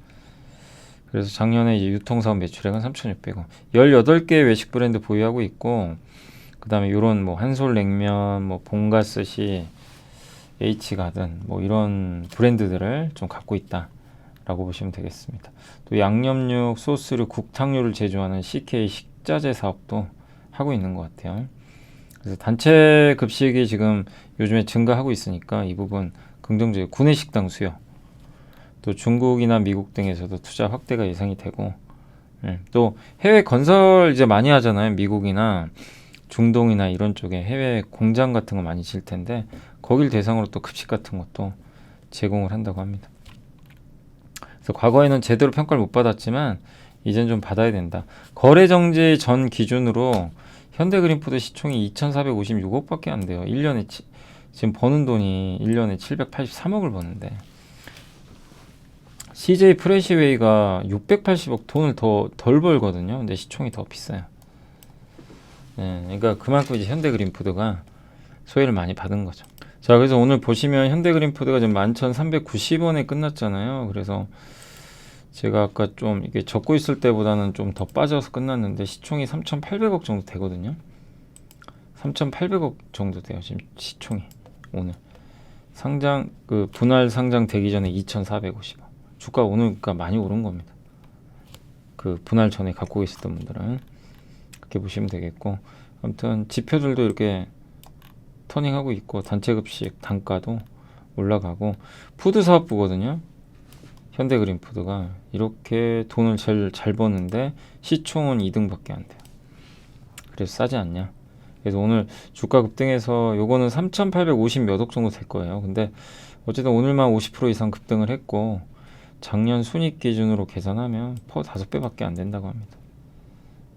그래서 작년에 이제 유통사업 매출액은 3,600억. 18개 외식 브랜드 보유하고 있고, 그 다음에 이런 뭐 한솔냉면, 뭐 본가스시, H가든 뭐 이런 브랜드들을 좀 갖고 있다라고 보시면 되겠습니다. 또 양념육, 소스류, 국탕류를 제조하는 CK 식자재 사업도 하고 있는 것 같아요. 그래서 단체 급식이 지금 요즘에 증가하고 있으니까 이 부분 긍정적이고, 구내식당 수요, 또 중국이나 미국 등에서도 투자 확대가 예상이 되고, 또 해외 건설 이제 많이 하잖아요. 미국이나 중동이나 이런 쪽에 해외 공장 같은 거 많이 질 텐데 거길 대상으로 또 급식 같은 것도 제공을 한다고 합니다. 그래서 과거에는 제대로 평가를 못 받았지만 이젠 좀 받아야 된다. 거래 정지 전 기준으로 현대그린푸드 시총이 2,456억밖에 안 돼요. 1년에 지금 버는 돈이 1년에 783억을 버는데 CJ 프레시웨이가 680억 돈을 덜 벌거든요. 근데 시총이 더 비싸요. 네, 그러니까 그만큼 이제 현대그린푸드가 소외를 많이 받은 거죠. 자, 그래서 오늘 보시면 현대그린푸드가 지금 11,390원에 끝났잖아요. 그래서 제가 아까 좀 이게 적고 있을 때보다는 좀 더 빠져서 끝났는데 시총이 3,800억 정도 되거든요. 3,800억 정도 돼요. 지금 시총이 오늘 상장 그 분할 상장 되기 전에 2,450원. 주가 오늘가 많이 오른 겁니다. 그 분할 전에 갖고 계셨던 분들은 그렇게 보시면 되겠고, 아무튼 지표들도 이렇게 터닝하고 있고 단체급식 단가도 올라가고 푸드 사업부거든요. 현대그린푸드가 이렇게 돈을 제일 잘 버는데 시총은 2등밖에 안 돼요. 그래서 싸지 않냐. 그래서 오늘 주가 급등해서 요거는 3,850 몇 억 정도 될 거예요. 근데 어쨌든 오늘만 50% 이상 급등을 했고 작년 순이익 기준으로 계산하면 퍼 5배밖에 안 된다고 합니다.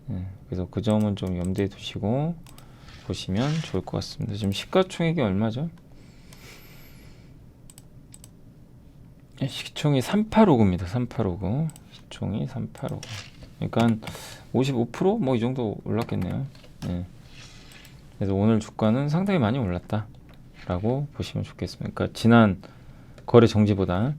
네, 그래서 그 점은 좀 염두에 두시고 보시면 좋을 것 같습니다. 지금 시가총액이 얼마죠? 시총이 3859입니다. 3859. 시총이 3859. 그러니까 한 55%? 뭐 이 정도 올랐겠네요. 네. 그래서 오늘 주가는 상당히 많이 올랐다 라고 보시면 좋겠습니다. 그러니까 지난 거래 정지보다.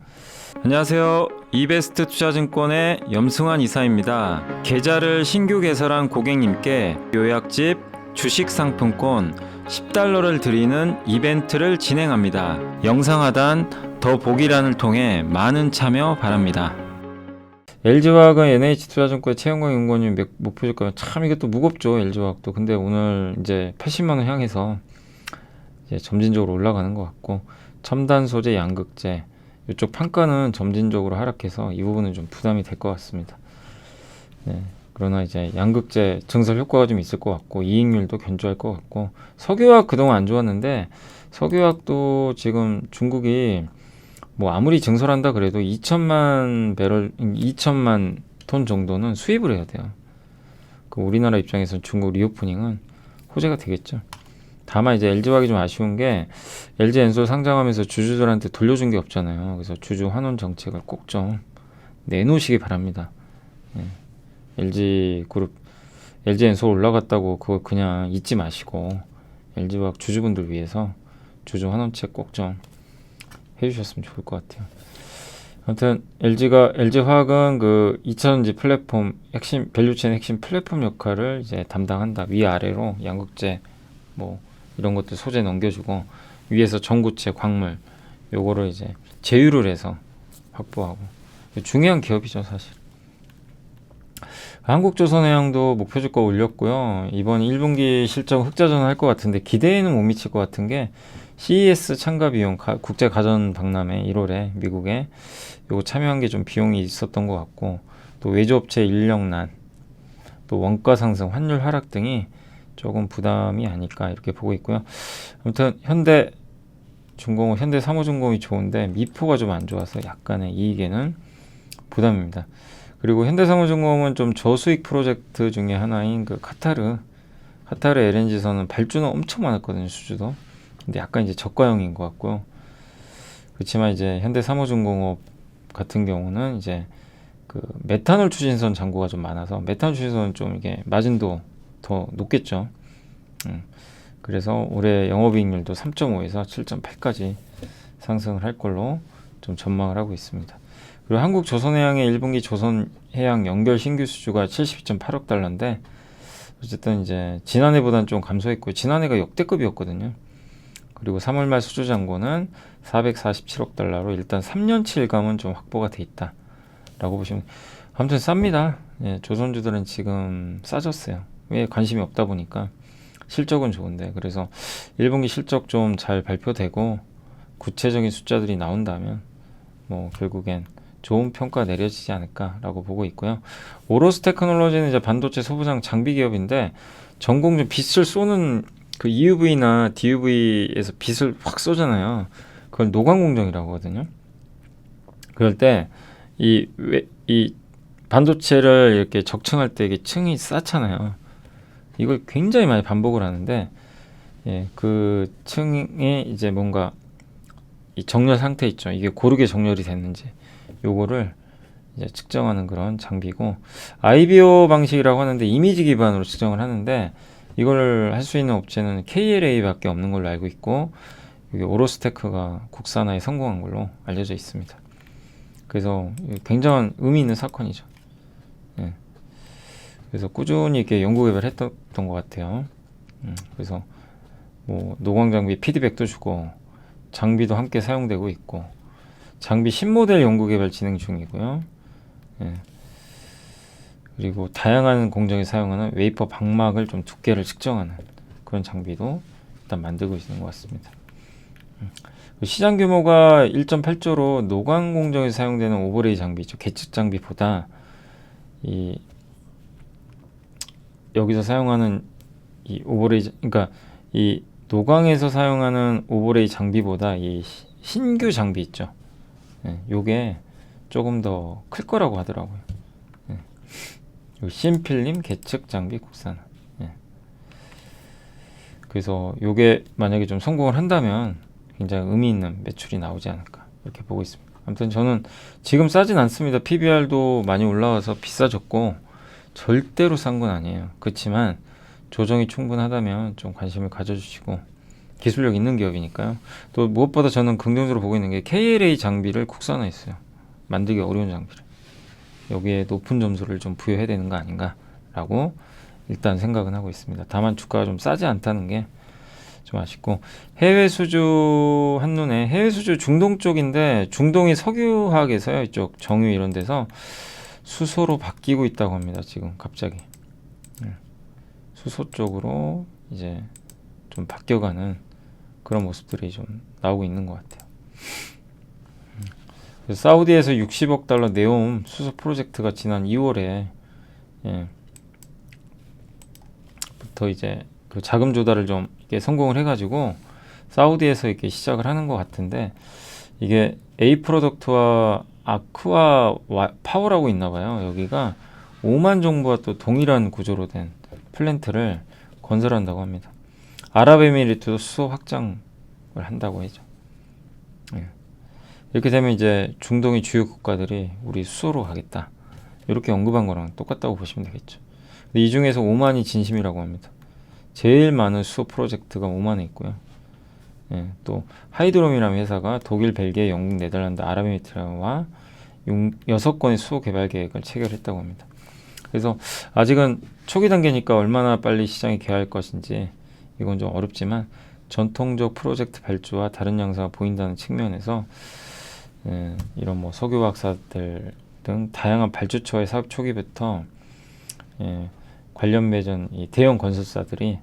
안녕하세요. 이베스트 투자증권의 염승환 이사입니다. 계좌를 신규 개설한 고객님께 요약집 주식 상품권 10달러를 드리는 이벤트를 진행합니다. 영상 하단 더 보기란을 통해 많은 참여 바랍니다. LG화학은 NH투자증권의 최영광 연구원님 목표 주가 참 이게 또 무겁죠. LG화학도. 근데 오늘 이제 80만원 향해서 이제 점진적으로 올라가는 것 같고, 첨단 소재 양극재 이쪽 판가는 점진적으로 하락해서 이 부분은 좀 부담이 될 것 같습니다. 네. 그러나 이제 양극재 증설 효과가 좀 있을 것 같고 이익률도 견조할 것 같고, 석유화학 그동안 안 좋았는데 석유화학도 지금 중국이 뭐 아무리 증설한다 그래도 2천만 톤 정도는 수입을 해야 돼요. 그 우리나라 입장에서는 중국 리오프닝은 호재가 되겠죠. 다만 이제 LG화학이 좀 아쉬운 게 LG엔솔 상장하면서 주주들한테 돌려준 게 없잖아요. 그래서 주주 환원 정책을 꼭 좀 내놓으시기 바랍니다. 네. LG그룹 LG엔솔 올라갔다고 그거 그냥 잊지 마시고 LG화학 주주분들 위해서 주주 환원책 꼭 좀 해주셨으면 좋을 것 같아요. 아무튼 LG화학은 그 2차전지 플랫폼 핵심 밸류체인 핵심 플랫폼 역할을 이제 담당한다. 위아래로 양극재 뭐 이런 것들 소재 넘겨주고 위에서 전구체 광물 요거를 이제 제휴를 해서 확보하고 중요한 기업이죠 사실. 한국조선해양도 목표 주가 올렸고요. 이번 1분기 실적 흑자전환 할 것 같은데 기대에는 못 미칠 것 같은 게 CES 참가 비용 국제 가전 박람회 1월에 미국에 요거 참여한 게 좀 비용이 있었던 것 같고, 또 외주업체 인력난, 또 원가 상승, 환율 하락 등이 조금 부담이 아닐까 이렇게 보고 있고요. 아무튼 현대사무중공이 좋은데 미포가 좀 안 좋아서 약간의 이익에는 부담입니다. 그리고 현대사무중공은 좀 저수익 프로젝트 중에 하나인 그 카타르 LNG선은 발주는 엄청 많았거든요. 수주도. 근데 약간 이제 저가형인 것 같고요. 그렇지만 이제 현대사무중공업 같은 경우는 이제 그 메탄올 추진선 잔고가 좀 많아서 메탄올 추진선은 좀 이게 마진도 더 높겠죠. 그래서 올해 영업이익률도 3.5에서 7.8까지 상승을 할 걸로 좀 전망을 하고 있습니다. 그리고 한국조선해양의 1분기 조선해양 연결 신규 수주가 72.8억 달러인데 어쨌든 이제 지난해보다는 좀 감소했고요. 지난해가 역대급이었거든요. 그리고 3월 말 수주 잔고는 447억 달러로 일단 3년치 일감은 좀 확보가 돼 있다 라고 보시면, 아무튼 쌉니다. 예, 조선주들은 지금 싸졌어요. 왜? 관심이 없다 보니까. 실적은 좋은데. 그래서 1분기 실적 좀 잘 발표되고 구체적인 숫자들이 나온다면 뭐 결국엔 좋은 평가 내려지지 않을까라고 보고 있고요. 오로스 테크놀로지는 이제 반도체 소부장 장비 기업인데 전공준 빛을 쏘는 그 EUV나 DUV에서 빛을 확 쏘잖아요. 그걸 노광 공정이라고 하거든요. 그럴 때 이 반도체를 이렇게 적층할 때 이게 층이 쌓잖아요. 이걸 굉장히 많이 반복을 하는데, 예, 그 층이 이제 뭔가 이 정렬 상태 있죠. 이게 고르게 정렬이 됐는지 요거를 이제 측정하는 그런 장비고, IBO 방식이라고 하는데 이미지 기반으로 측정을 하는데, 이걸 할 수 있는 업체는 KLA밖에 없는 걸로 알고 있고, 여기 오로스테크가 국산화에 성공한 걸로 알려져 있습니다. 그래서 굉장한 의미 있는 사건이죠. 예. 그래서 꾸준히 이렇게 연구 개발했던 것 같아요. 그래서 뭐 노광 장비 피드백도 주고 장비도 함께 사용되고 있고, 장비 신모델 연구 개발 진행 중이고요. 예. 그리고 다양한 공정에 사용하는 웨이퍼 방막을 좀 두께를 측정하는 그런 장비도 일단 만들고 있는 것 같습니다. 시장 규모가 1.8조로 노광 공정에 사용되는 오버레이 장비죠. 계측 장비보다 이 여기서 사용하는 이 오버레이, 그러니까 이 노광에서 사용하는 오버레이 장비보다 이 신규 장비 있죠. 예, 요게 조금 더 클 거라고 하더라고요. 예. 신필름 계측 장비 국산. 예. 그래서 요게 만약에 좀 성공을 한다면 굉장히 의미 있는 매출이 나오지 않을까 이렇게 보고 있습니다. 아무튼 저는 지금 싸진 않습니다. PBR도 많이 올라와서 비싸졌고 절대로 싼 건 아니에요. 그렇지만 조정이 충분하다면 좀 관심을 가져주시고, 기술력 있는 기업이니까요. 또 무엇보다 저는 긍정적으로 보고 있는 게 KLA 장비를 국산화했어요. 만들기 어려운 장비를. 여기에 높은 점수를 좀 부여해야 되는 거 아닌가라고 일단 생각은 하고 있습니다. 다만 주가가 좀 싸지 않다는 게 좀 아쉽고, 해외 수주 한눈에 해외 수주 중동 쪽인데, 중동이 석유화학에서요, 이쪽 정유 이런 데서 수소로 바뀌고 있다고 합니다. 지금 갑자기 수소 쪽으로 이제 좀 바뀌어가는 그런 모습들이 좀 나오고 있는 것 같아요. 그래서 사우디에서 60억 달러 네옴 수소 프로젝트가 지난 2월에 부터 이제 그 자금 조달을 좀 이렇게 성공을 해가지고 사우디에서 이렇게 시작을 하는 것 같은데, 이게 A 프로덕트와 아쿠아 파워라고 있나봐요. 여기가 오만 정부와 또 동일한 구조로 된 플랜트를 건설한다고 합니다. 아랍에미리트도 수소 확장을 한다고 하죠. 예. 이렇게 되면 이제 중동의 주요 국가들이 우리 수소로 가겠다 이렇게 언급한 거랑 똑같다고 보시면 되겠죠. 근데 이 중에서 오만이 진심이라고 합니다. 제일 많은 수소 프로젝트가 오만에 있고요. 예, 또 하이드롬이라는 회사가 독일, 벨기에, 영국, 네덜란드, 아랍에미리트와 6건의 수소 개발 계획을 체결했다고 합니다. 그래서 아직은 초기 단계니까 얼마나 빨리 시장에 개할 것인지 이건 좀 어렵지만, 전통적 프로젝트 발주와 다른 양상가 보인다는 측면에서 이런 뭐 석유화학사들 등 다양한 발주처의 사업 초기부터 관련 매전 이 대형 건설사들이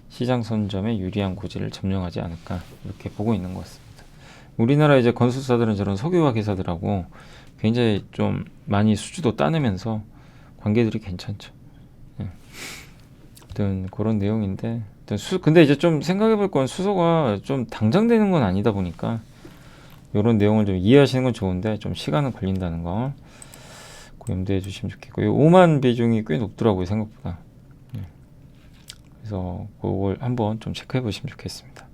시장 선점에 유리한 고지를 점령하지 않을까 이렇게 보고 있는 것 같습니다. 우리나라 이제 건설사들은 저런 석유화학 회사들하고 굉장히 좀 많이 수주도 따내면서 관계들이 괜찮죠. 아무튼 그런 내용인데, 근데 이제 좀 생각해 볼 건 수소가 좀 당장 되는 건 아니다 보니까 이런 내용을 좀 이해하시는 건 좋은데 좀 시간은 걸린다는 거 염두해 주시면 좋겠고, 5만 비중이 꽤 높더라고요, 생각보다. 그래서 그걸 한번 좀 체크해 보시면 좋겠습니다.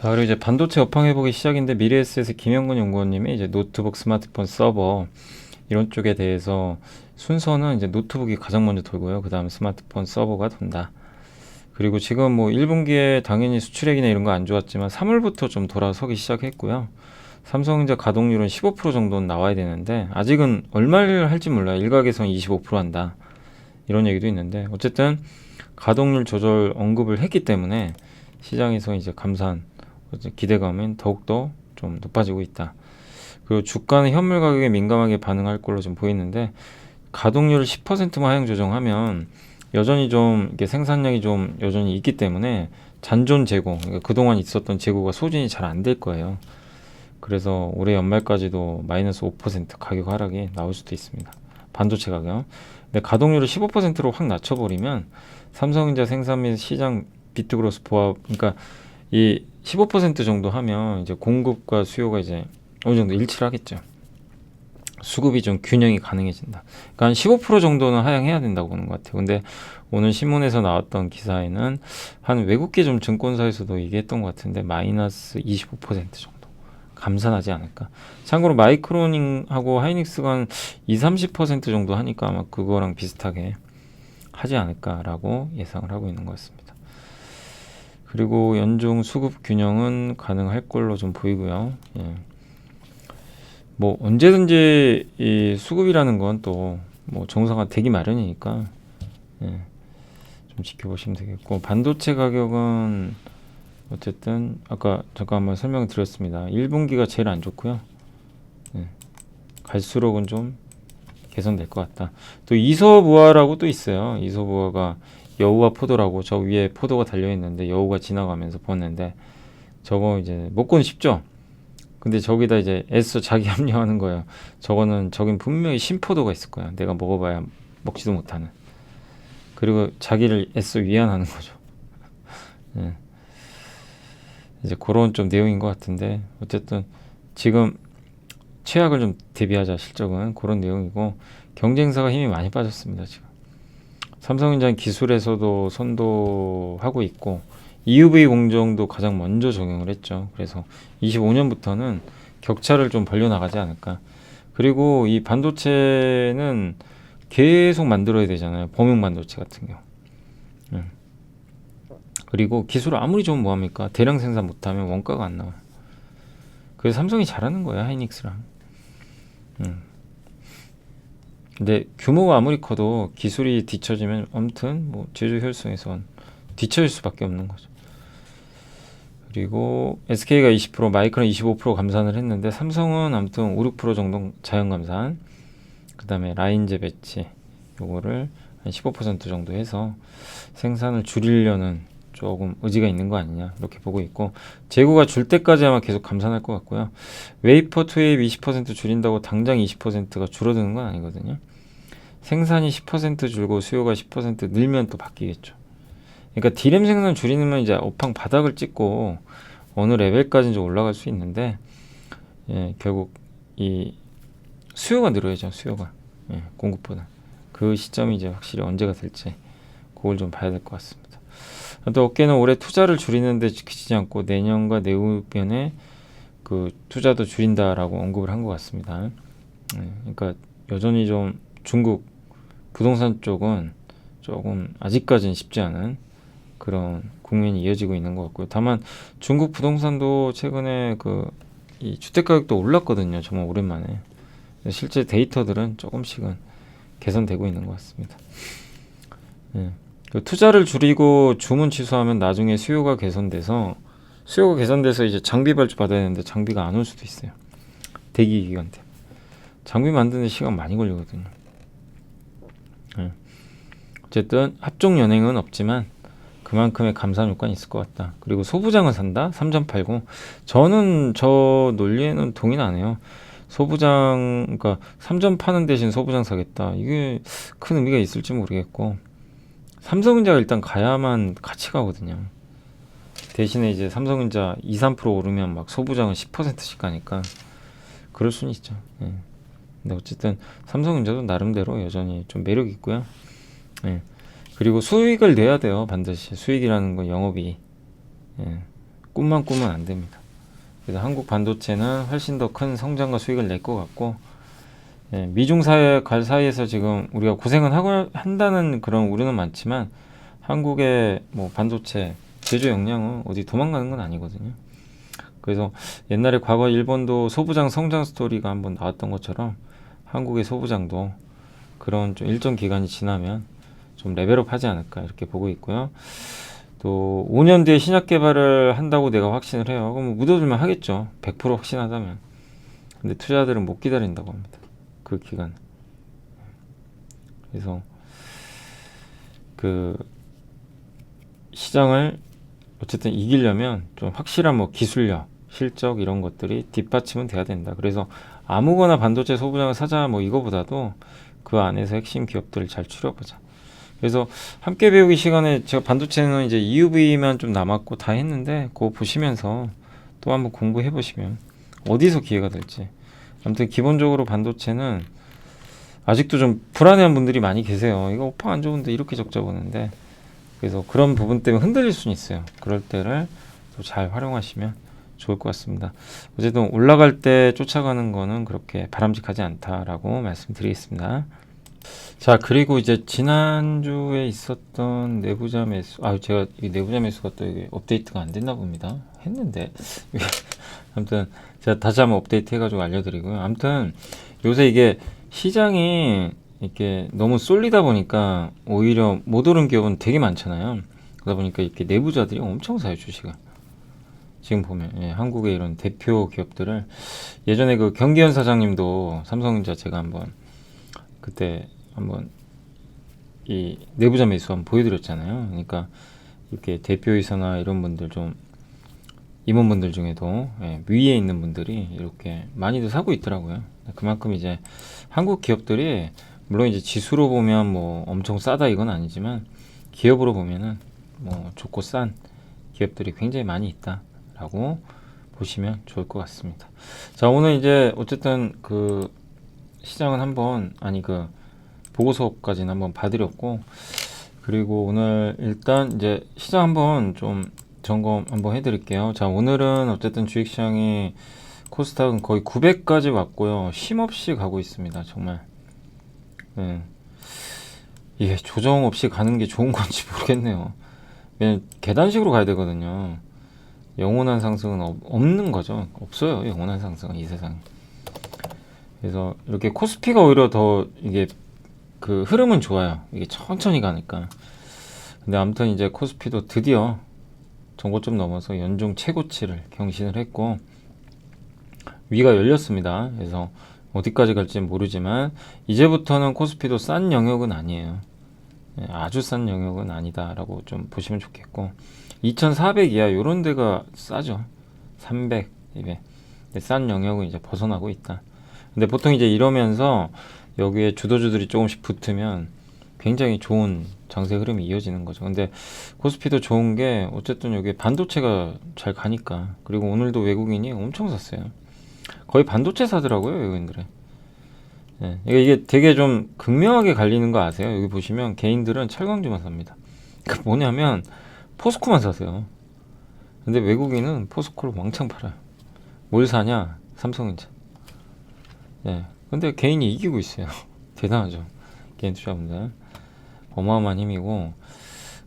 자, 그리고 이제 반도체 업황 회복이 시작인데, 미래에셋의 김영근 연구원님이 이제 노트북, 스마트폰, 서버 이런 쪽에 대해서 순서는 이제 노트북이 가장 먼저 돌고요. 그 다음 스마트폰, 서버가 돈다. 그리고 지금 뭐 1분기에 당연히 수출액이나 이런 거 안 좋았지만 3월부터 좀 돌아서기 시작했고요. 삼성전자 가동률은 15% 정도는 나와야 되는데 아직은 얼마를 할지 몰라요. 일각에서는 25% 한다 이런 얘기도 있는데, 어쨌든 가동률 조절 언급을 했기 때문에 시장에서 이제 감사한 기대감은 더욱더 좀 높아지고 있다. 그리고 주가는 현물 가격에 민감하게 반응할 걸로 좀 보이는데, 가동률을 10%만 하향 조정하면 여전히 좀 이게 생산량이 좀 여전히 있기 때문에 잔존 재고, 그러니까 그동안 있었던 재고가 소진이 잘 안 될 거예요. 그래서 올해 연말까지도 마이너스 5% 가격 하락이 나올 수도 있습니다. 반도체 가격. 근데 가동률을 15%로 확 낮춰버리면 삼성전자 생산 및 시장 비트그로스 보합, 그러니까 이 15% 정도 하면 이제 공급과 수요가 이제 어느 정도 일치를 하겠죠. 수급이 좀 균형이 가능해진다. 그러니까 한 15% 정도는 하향해야 된다고 보는 것 같아요. 근데 오늘 신문에서 나왔던 기사에는 한 외국계 좀 증권사에서도 얘기했던 것 같은데 마이너스 25% 정도 감산하지 않을까. 참고로 마이크론하고 하이닉스가 한 20-30% 정도 하니까 아마 그거랑 비슷하게 하지 않을까라고 예상을 하고 있는 것 같습니다. 그리고 연중 수급 균형은 가능할 걸로 좀 보이고요. 예. 뭐 언제든지 이 수급이라는 건 또 뭐 정상화 되기 마련이니까 예, 좀 지켜보시면 되겠고, 반도체 가격은 어쨌든 아까 잠깐 한번 설명드렸습니다. 1분기가 제일 안 좋고요. 예, 갈수록은 좀 개선될 것 같다. 또 이소부화라고 또 있어요. 이소부화가 여우와 포도라고, 저 위에 포도가 달려 있는데 여우가 지나가면서 보는데 저거 이제 먹고는 쉽죠. 근데 저기다 이제 애써 자기 합리화하는 거예요. 저긴 분명히 신포도가 있을 거야. 내가 먹어봐야 먹지도 못하는. 그리고 자기를 애써 위안하는 거죠. 예. 이제 그런 좀 내용인 것 같은데, 어쨌든 지금 최악을 좀 대비하자, 실적은 그런 내용이고, 경쟁사가 힘이 많이 빠졌습니다. 지금 삼성전자 기술에서도 선도하고 있고, EUV 공정도 가장 먼저 적용을 했죠. 그래서 25년부터는 격차를 좀 벌려나가지 않을까. 그리고 이 반도체는 계속 만들어야 되잖아요. 범용 반도체 같은 경우. 그리고 기술을 아무리 좋으면 뭐합니까? 대량 생산 못하면 원가가 안 나와요. 그래서 삼성이 잘하는 거야, 하이닉스랑. 근데 규모가 아무리 커도 기술이 뒤처지면 아무튼 뭐 제조 효율성에선 뒤처질 수밖에 없는 거죠. 그리고 SK가 20%, 마이크론 25% 감산을 했는데, 삼성은 아무튼 5-6% 정도 자연 감산, 그 다음에 라인제 배치 요거를 한 15% 정도 해서 생산을 줄이려는 조금 의지가 있는 거 아니냐, 이렇게 보고 있고, 재고가 줄 때까지 아마 계속 감산할 것 같고요. 웨이퍼 투입 20% 줄인다고 당장 20%가 줄어드는 건 아니거든요. 생산이 10% 줄고 수요가 10% 늘면 또 바뀌겠죠. 그러니까 D램 생산 줄이면 이제 업황 바닥을 찍고 어느 레벨까지 좀 올라갈 수 있는데, 예, 결국 이 수요가 늘어야죠. 수요가, 예, 공급보다. 그 시점이 이제 확실히 언제가 될지 그걸 좀 봐야 될 것 같습니다. 또 업계는 올해 투자를 줄이는데 지키지 않고 내년과 내후년에 그 투자도 줄인다라고 언급을 한 것 같습니다. 예, 그러니까 여전히 좀 중국 부동산 쪽은 조금 아직까지는 쉽지 않은 그런 국면이 이어지고 있는 것 같고요. 다만 중국 부동산도 최근에 이 주택 가격도 올랐거든요. 정말 오랜만에. 실제 데이터들은 조금씩은 개선되고 있는 것 같습니다. 예. 투자를 줄이고 주문 취소하면 나중에 수요가 개선돼서 이제 장비 발주 받아야 되는데 장비가 안 올 수도 있어요. 대기 기간 때 장비 만드는 데 시간 많이 걸리거든요. 예. 어쨌든 합종 연행은 없지만 그만큼의 감산 효과는 있을 것 같다. 그리고 소부장을 산다? 3.89. 저는 저 논리에는 동의는 안 해요. 그러니까 3점 파는 대신 소부장 사겠다. 이게 큰 의미가 있을지 모르겠고, 삼성전자가 일단 가야만 같이 가거든요. 대신에 이제 삼성전자 2-3% 오르면 막 소부장은 10%씩 가니까 그럴 수는 있죠. 예. 근데 어쨌든 삼성전자도 나름대로 여전히 좀 매력 있고요. 예. 그리고 수익을 내야 돼요. 반드시 수익이라는 건 영업이, 예, 꿈만 꾸면 안 됩니다. 그래서 한국 반도체는 훨씬 더 큰 성장과 수익을 낼 것 같고, 예, 미중 갈 사이에서 지금 우리가 고생은 한다는 그런 우려는 많지만, 한국의 뭐 반도체 제조 역량은 어디 도망가는 건 아니거든요. 그래서 옛날에 과거 일본도 소부장 성장 스토리가 한번 나왔던 것처럼 한국의 소부장도 그런 좀 일정 기간이 지나면 좀 레벨업 하지 않을까, 이렇게 보고 있고요. 또 5년 뒤에 신약 개발을 한다고 내가 확신을 해요. 그럼 묻어두면 하겠죠. 100% 확신하다면. 근데 투자자들은 못 기다린다고 합니다. 그 기간. 그래서 그 시장을 어쨌든 이기려면 좀 확실한 뭐 기술력, 실적 이런 것들이 뒷받침은 돼야 된다. 그래서 아무거나 반도체 소부장을 사자 뭐 이거보다도 그 안에서 핵심 기업들을 잘 추려보자. 그래서 함께 배우기 시간에 제가 반도체는 이제 EUV만 좀 남았고 다 했는데 그거 보시면서 또 한번 공부해 보시면 어디서 기회가 될지. 아무튼 기본적으로 반도체는 아직도 좀 불안해한 분들이 많이 계세요. 이거 오파 안 좋은데 이렇게 적자 보는데, 그래서 그런 부분 때문에 흔들릴 수는 있어요. 그럴 때를 또 잘 활용하시면 좋을 것 같습니다. 어쨌든 올라갈 때 쫓아가는 거는 그렇게 바람직하지 않다라고 말씀드리겠습니다. 자, 그리고 이제 지난주에 있었던 내부자 매수, 제가 이 내부자 매수가 또 이게 업데이트가 안 됐나 봅니다. 했는데. 아무튼 제가 다시 한번 업데이트 해가지고 알려드리고요. 아무튼 요새 이게 시장이 이렇게 너무 쏠리다 보니까 오히려 못 오른 기업은 되게 많잖아요. 그러다 보니까 이렇게 내부자들이 엄청 사요, 주식을. 지금 보면 한국의 이런 대표 기업들을, 예전에 그 경기현 사장님도 삼성전자 제가 한번 그때 한번 이 내부자 매수 한번 보여드렸잖아요. 그러니까 이렇게 대표이사나 이런 분들, 좀 임원분들 중에도 위에 있는 분들이 이렇게 많이들 사고 있더라고요. 그만큼 이제 한국 기업들이, 물론 이제 지수로 보면 뭐 엄청 싸다 이건 아니지만 기업으로 보면은 뭐 좋고 싼 기업들이 굉장히 많이 있다라고 보시면 좋을 것 같습니다. 자, 오늘 이제 어쨌든 그 시장은 한번, 그 보고서까지는 한번 봐드렸고, 그리고 오늘 일단 이제 시장 한번 좀 점검 한번 해드릴게요. 자, 오늘은 어쨌든 주식시장이 코스닥은 거의 900까지 왔고요. 쉼없이 가고 있습니다. 정말. 이게 조정 없이 가는 게 좋은 건지 모르겠네요. 그냥 계단식으로 가야 되거든요. 영원한 상승은 없는 거죠. 없어요. 영원한 상승은 이 세상에. 그래서 이렇게 코스피가 오히려 더 이게 그 흐름은 좋아요. 이게 천천히 가니까. 근데 아무튼 이제 코스피도 드디어 전고점 넘어서 연중 최고치를 경신을 했고 위가 열렸습니다. 그래서 어디까지 갈지는 모르지만 이제부터는 코스피도 싼 영역은 아니에요. 아주 싼 영역은 아니다라고 좀 보시면 좋겠고, 2400 이하 요런 데가 싸죠. 300, 200. 싼 영역은 이제 벗어나고 있다. 근데 보통 이제 이러면서 여기에 주도주들이 조금씩 붙으면 굉장히 좋은 장세 흐름이 이어지는 거죠. 근데 코스피도 좋은 게 어쨌든 여기 반도체가 잘 가니까. 그리고 오늘도 외국인이 엄청 샀어요. 거의 반도체 사더라고요, 외국인들이. 이게 되게 좀 극명하게 갈리는 거 아세요? 여기 보시면 개인들은 철강주만 삽니다. 그 뭐냐면 포스코만 사세요. 근데 외국인은 포스코를 왕창 팔아요. 뭘 사냐? 삼성전자. 근데 개인이 이기고 있어요. 대단하죠. 개인 투자분들. 어마어마한 힘이고,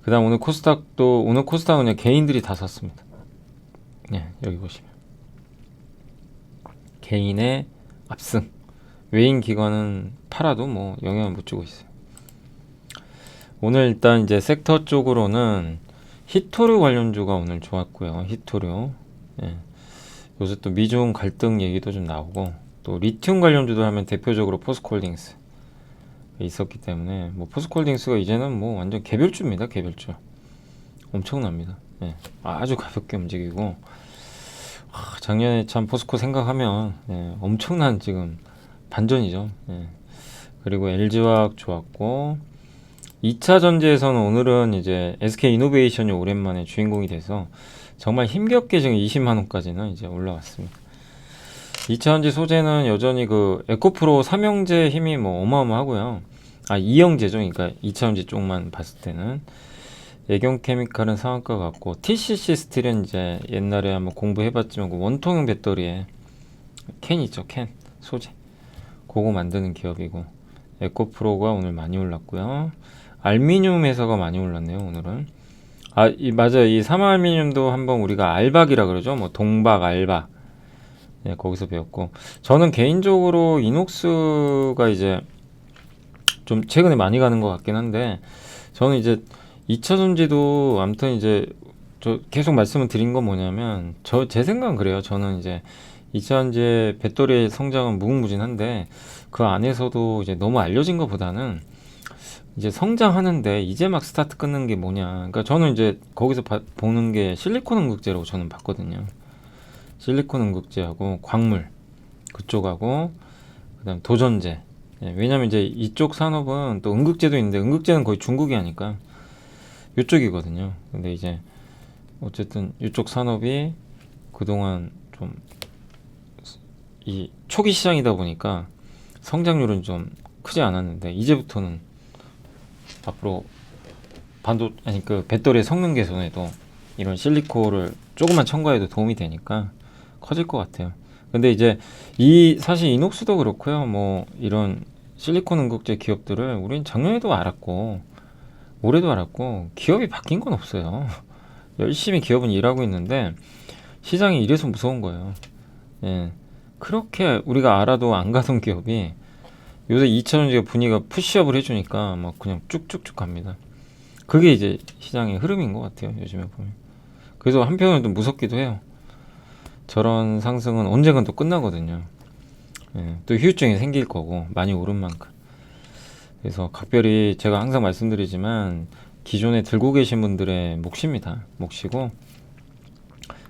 그 다음 오늘 코스닥은 그냥 개인들이 다 샀습니다. 여기 보시면. 개인의 압승. 외인 기관은 팔아도 뭐 영향을 못 주고 있어요. 오늘 일단 이제 섹터 쪽으로는 히토류 관련주가 오늘 좋았고요. 히토류. 요새 또 미중 갈등 얘기도 좀 나오고, 또 리튬 관련주도 하면 대표적으로 포스코홀딩스 있었기 때문에, 뭐 포스코홀딩스가 이제는 뭐 완전 개별주입니다. 개별주. 엄청납니다. 아주 가볍게 움직이고, 작년에 참 포스코 생각하면 엄청난 지금 반전이죠. 그리고 LG화학 좋았고, 2차 전지에서는 오늘은 이제 SK 이노베이션이 오랜만에 주인공이 돼서 정말 힘겹게 지금 20만원까지는 이제 올라왔습니다. 2차 전지 소재는 여전히 그 에코프로 삼형제 힘이 뭐 어마어마하고요. 이형제죠. 그러니까 2차 전지 쪽만 봤을 때는. 애경케미칼은 상한가 같고, TCC 스틸은 이제 옛날에 한번 공부해봤지만 그 원통형 배터리에 캔 있죠. 캔 소재. 그거 만드는 기업이고, 에코프로가 오늘 많이 올랐고요. 알미늄 회사가 많이 올랐네요, 오늘은. 맞아요. 이 삼알미늄도 한번 우리가 알박이라 그러죠. 뭐 동박, 알박. 거기서 배웠고, 저는 개인적으로 이녹스가 이제 좀 최근에 많이 가는 것 같긴 한데, 저는 이제 2차 전지도 아무튼 이제 저 계속 말씀을 드린 건 뭐냐면, 제 생각은 그래요. 저는 이제 2차 전지의 배터리의 성장은 무궁무진한데, 그 안에서도 이제 너무 알려진 것보다는 이제 성장하는데 이제 막 스타트 끊는 게 뭐냐. 그러니까 저는 이제 거기서 보는 게 실리콘 응급제라고 저는 봤거든요. 실리콘 응급제하고 광물 그쪽하고, 그다음 도전제, 예, 왜냐면 이제 이쪽 산업은 또 응급제도 있는데 응급제는 거의 중국이 하니까 이쪽이거든요. 근데 이제 어쨌든 이쪽 산업이 그동안 좀 이 초기 시장이다 보니까 성장률은 좀 크지 않았는데 이제부터는 앞으로 아니 그 배터리 성능 개선에도 이런 실리콘을 조금만 첨가해도 도움이 되니까 커질 것 같아요. 근데 이제 이 사실 이녹스도 그렇고요. 뭐 이런 실리콘 응급제 기업들을 우린 작년에도 알았고 올해도 알았고 기업이 바뀐 건 없어요. 열심히 기업은 일하고 있는데 시장이 이래서 무서운 거예요. 예. 그렇게 우리가 알아도 안 가던 기업이 요새 2차전지가 분위기가 푸시업을 해주니까 막 그냥 쭉쭉쭉 갑니다. 그게 이제 시장의 흐름인 것 같아요. 요즘에 보면. 그래서 한편으로는 좀 무섭기도 해요. 저런 상승은 언젠간 또 끝나거든요. 예, 또 후유증이 생길 거고 많이 오른 만큼. 그래서 각별히 제가 항상 말씀드리지만 기존에 들고 계신 분들의 몫입니다. 몫이고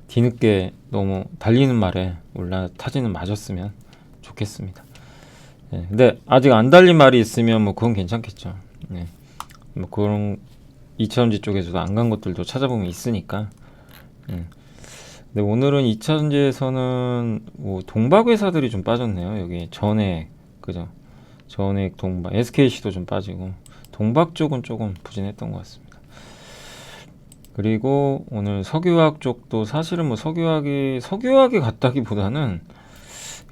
뒤늦게 너무 달리는 말에 올라타지는 맞았으면 좋겠습니다. 예, 근데 아직 안 달린 말이 있으면 뭐 그건 괜찮겠죠. 예, 뭐 그런 2차전지 쪽에서도 안 간 것들도 찾아보면 있으니까. 예. 근데 오늘은 2차전지에서는 뭐 동박 회사들이 좀 빠졌네요. 여기 전액 그죠? 전액 동박, SKC도 좀 빠지고 동박 쪽은 조금 부진했던 것 같습니다. 그리고 오늘 석유화학 쪽도 사실은 뭐 석유화학이 갔다기보다는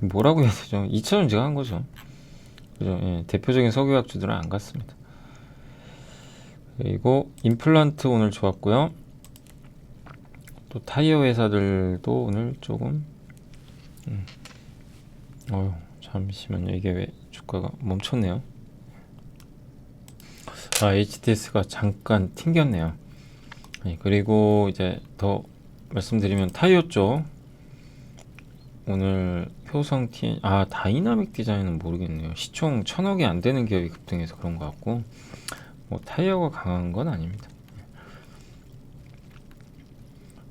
뭐라고 해야 되죠? 2차전지가 한 거죠. 그죠? 예, 대표적인 석유화학주들은 안 갔습니다. 그리고 임플란트 오늘 좋았고요. 또 타이어 회사들도 오늘 조금 잠시만요. 이게 왜 주가가 멈췄네요. HTS가 잠깐 튕겼네요. 네, 그리고 이제 더 말씀드리면 타이어 쪽 오늘 효성티 다이나믹 디자인은 모르겠네요. 시총 1000억이 안 되는 기업이 급등해서 그런 것 같고 뭐 타이어가 강한 건 아닙니다.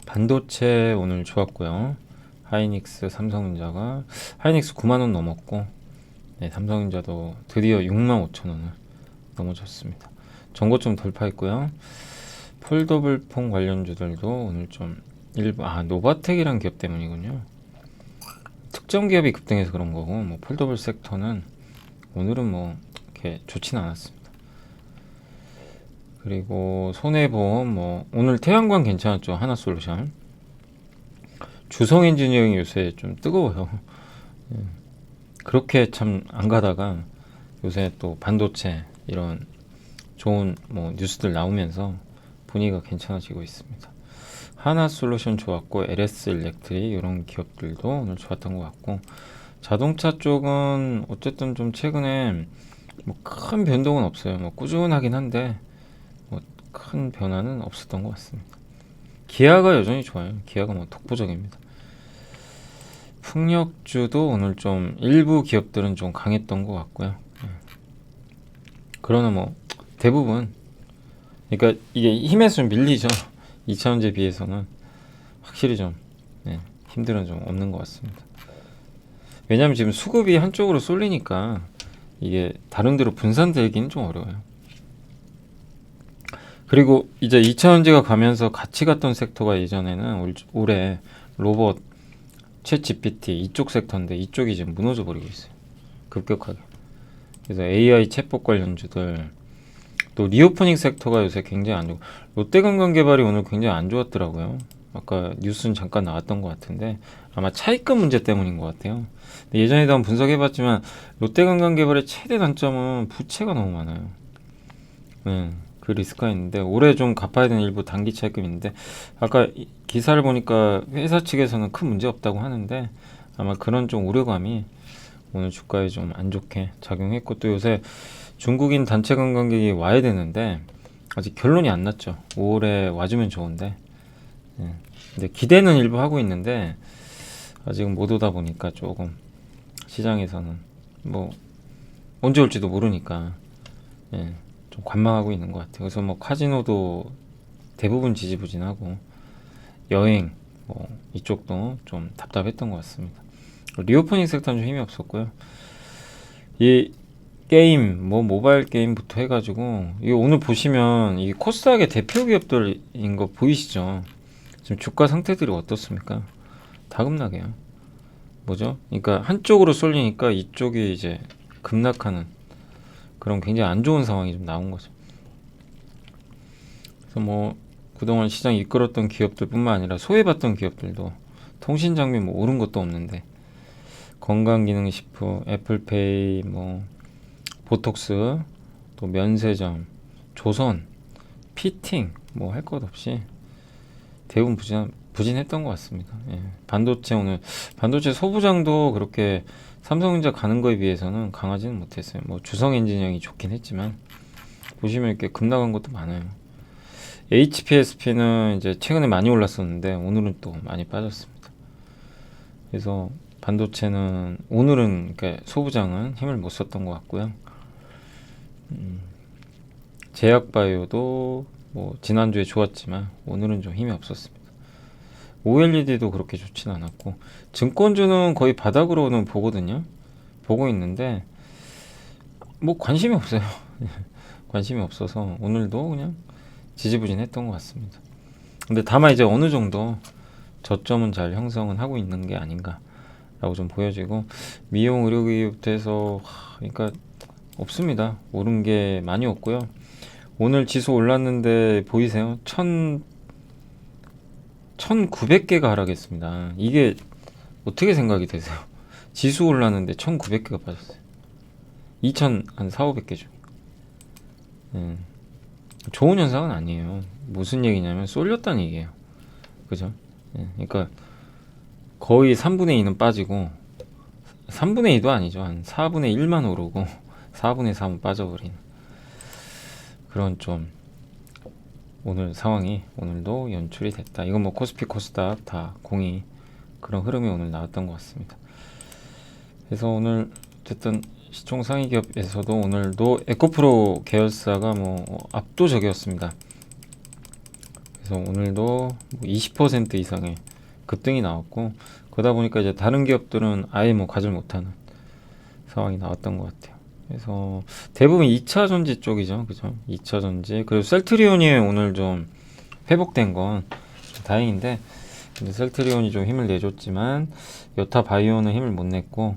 반도체 오늘 좋았고요. 하이닉스, 삼성전자가 하이닉스 9만원 넘었고 네, 삼성전자도 드디어 65,000원을 넘어졌습니다. 전고점 돌파했고요. 폴더블 폰 관련주들도 오늘 좀 일부 노바텍이란 기업 때문이군요. 특정 기업이 급등해서 그런 거고 뭐 폴더블 섹터는 오늘은 뭐 이렇게 좋진 않았습니다. 그리고 손해보험 뭐 오늘 태양광 괜찮았죠. 하나솔루션. 주성 엔지니어링 요새 좀 뜨거워요. 그렇게 참 안 가다가 요새 또 반도체 이런 좋은 뭐 뉴스들 나오면서 분위기가 괜찮아지고 있습니다. 하나솔루션 좋았고 LS 일렉트릭 이런 기업들도 오늘 좋았던 것 같고 자동차 쪽은 어쨌든 좀 최근에 뭐 큰 변동은 없어요. 뭐 꾸준하긴 한데 뭐 큰 변화는 없었던 것 같습니다. 기아가 여전히 좋아요. 기아가 뭐 독보적입니다. 풍력주도 오늘 좀 일부 기업들은 좀 강했던 것 같고요. 그러나 뭐 대부분 그러니까 이게 힘에서 좀 밀리죠. 2차전지에 비해서는 확실히 좀 힘들은 좀 없는 것 같습니다. 왜냐하면 지금 수급이 한쪽으로 쏠리니까 이게 다른 데로 분산되기는 좀 어려워요. 그리고 이제 2차전지가 가면서 같이 갔던 섹터가 예전에는 올해 로봇, 챗 GPT 이쪽 섹터인데 이쪽이 지금 무너져 버리고 있어요. 급격하게. 그래서 AI 챗봇 관련주들 또 리오프닝 섹터가 요새 굉장히 안 좋고 롯데관광개발이 오늘 굉장히 안 좋았더라고요. 아까 뉴스는 잠깐 나왔던 것 같은데 아마 차입금 문제 때문인 것 같아요. 예전에도 한번 분석해봤지만 롯데관광개발의 최대 단점은 부채가 너무 많아요. 그 리스크가 있는데 올해 좀 갚아야 되는 일부 단기 차입금인데 아까 기사를 보니까 회사 측에서는 큰 문제 없다고 하는데 아마 그런 좀 우려감이 오늘 주가에 좀 안 좋게 작용했고 또 요새 중국인 단체 관광객이 와야 되는데 아직 결론이 안 났죠. 5월에 와주면 좋은데 근데 기대는 일부 하고 있는데 아직은 못 오다 보니까 조금 시장에서는 뭐 언제 올지도 모르니까 좀 관망하고 있는 것 같아요. 그래서 뭐 카지노도 대부분 지지부진하고 여행 뭐 이쪽도 좀 답답했던 것 같습니다. 리오프닝 섹터는 좀 힘이 없었고요. 이 게임, 뭐 모바일 게임부터 해가지고 이거 오늘 보시면 이 코스닥의 대표 기업들인 거 보이시죠? 지금 주가 상태들이 어떻습니까? 다 급락해요. 뭐죠? 그러니까 한쪽으로 쏠리니까 이쪽이 이제 급락하는 그런 굉장히 안 좋은 상황이 좀 나온 거죠. 그래서 뭐 그동안 시장 이끌었던 기업들뿐만 아니라 소외받던 기업들도 통신 장비 뭐 오른 것도 없는데 건강기능식품, 애플페이, 뭐 보톡스, 또 면세점, 조선, 피팅 뭐 할 것 없이 대부분 부진했던 것 같습니다. 예. 반도체 오늘 반도체 소부장도 그렇게 삼성전자 가는 거에 비해서는 강하지는 못했어요. 뭐 주성 엔지니어링이 좋긴 했지만 보시면 이렇게 급락한 것도 많아요. HPSP는 이제 최근에 많이 올랐었는데 오늘은 또 많이 빠졌습니다. 그래서 반도체는 오늘은 그러니까 소부장은 힘을 못 썼던 것 같고요. 제약바이오도 뭐 지난주에 좋았지만 오늘은 좀 힘이 없었습니다. OLED도 그렇게 좋진 않았고 증권주는 거의 바닥으로는 보거든요. 보고 있는데 뭐 관심이 없어요. 관심이 없어서 오늘도 그냥 지지부진했던 것 같습니다. 근데 다만 이제 어느 정도 저점은 잘 형성은 하고 있는 게 아닌가라고 좀 보여지고 미용 의료기부터 해서 그러니까 없습니다. 오른 게 많이 없고요. 오늘 지수 올랐는데 보이세요? 1900개가 하락했습니다. 이게 어떻게 생각이 되세요? 지수 올랐는데 1900개가 빠졌어요. 2000 한 4, 500개 중. 좋은 현상은 아니에요. 무슨 얘기냐면 쏠렸다는 얘기예요. 그죠? 그러니까 거의 3분의 2는 빠지고 3분의 2도 아니죠. 한 4분의 1만 오르고 4분의 3은 빠져버리는 그런 좀 오늘 상황이 오늘도 연출이 됐다. 이건 뭐 코스피 코스닥 다 공이 그런 흐름이 오늘 나왔던 것 같습니다. 그래서 오늘 어쨌든 시총 상위 기업에서도 오늘도 에코프로 계열사가 뭐 압도적이었습니다. 그래서 오늘도 20% 이상의 급등이 나왔고 그러다 보니까 이제 다른 기업들은 아예 뭐 가질 못하는 상황이 나왔던 것 같아요. 그래서 대부분 2차 전지 쪽이죠. 그죠? 2차 전지. 그리고 셀트리온이 오늘 좀 회복된 건 다행인데 근데 셀트리온이 좀 힘을 내줬지만 여타 바이오는 힘을 못 냈고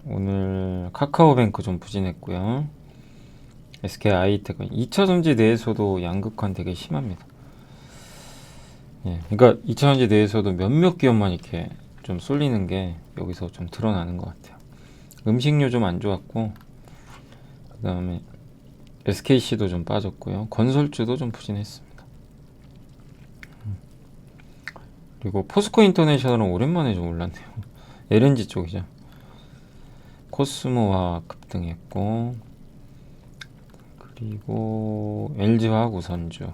오늘 카카오뱅크 좀 부진했고요. SK 아이텍은 2차 전지 내에서도 양극화는 되게 심합니다. 그러니까 2차 전지 내에서도 몇몇 기업만 이렇게 좀 쏠리는 게 여기서 좀 드러나는 것 같아요. 음식료 좀 안 좋았고 그 다음에 SKC도 좀 빠졌고요. 건설주도 좀 부진했습니다. 그리고 포스코 인터내셔널은 오랜만에 좀 올랐네요. LNG 쪽이죠. 코스모화 급등했고 그리고 LG화학 우선주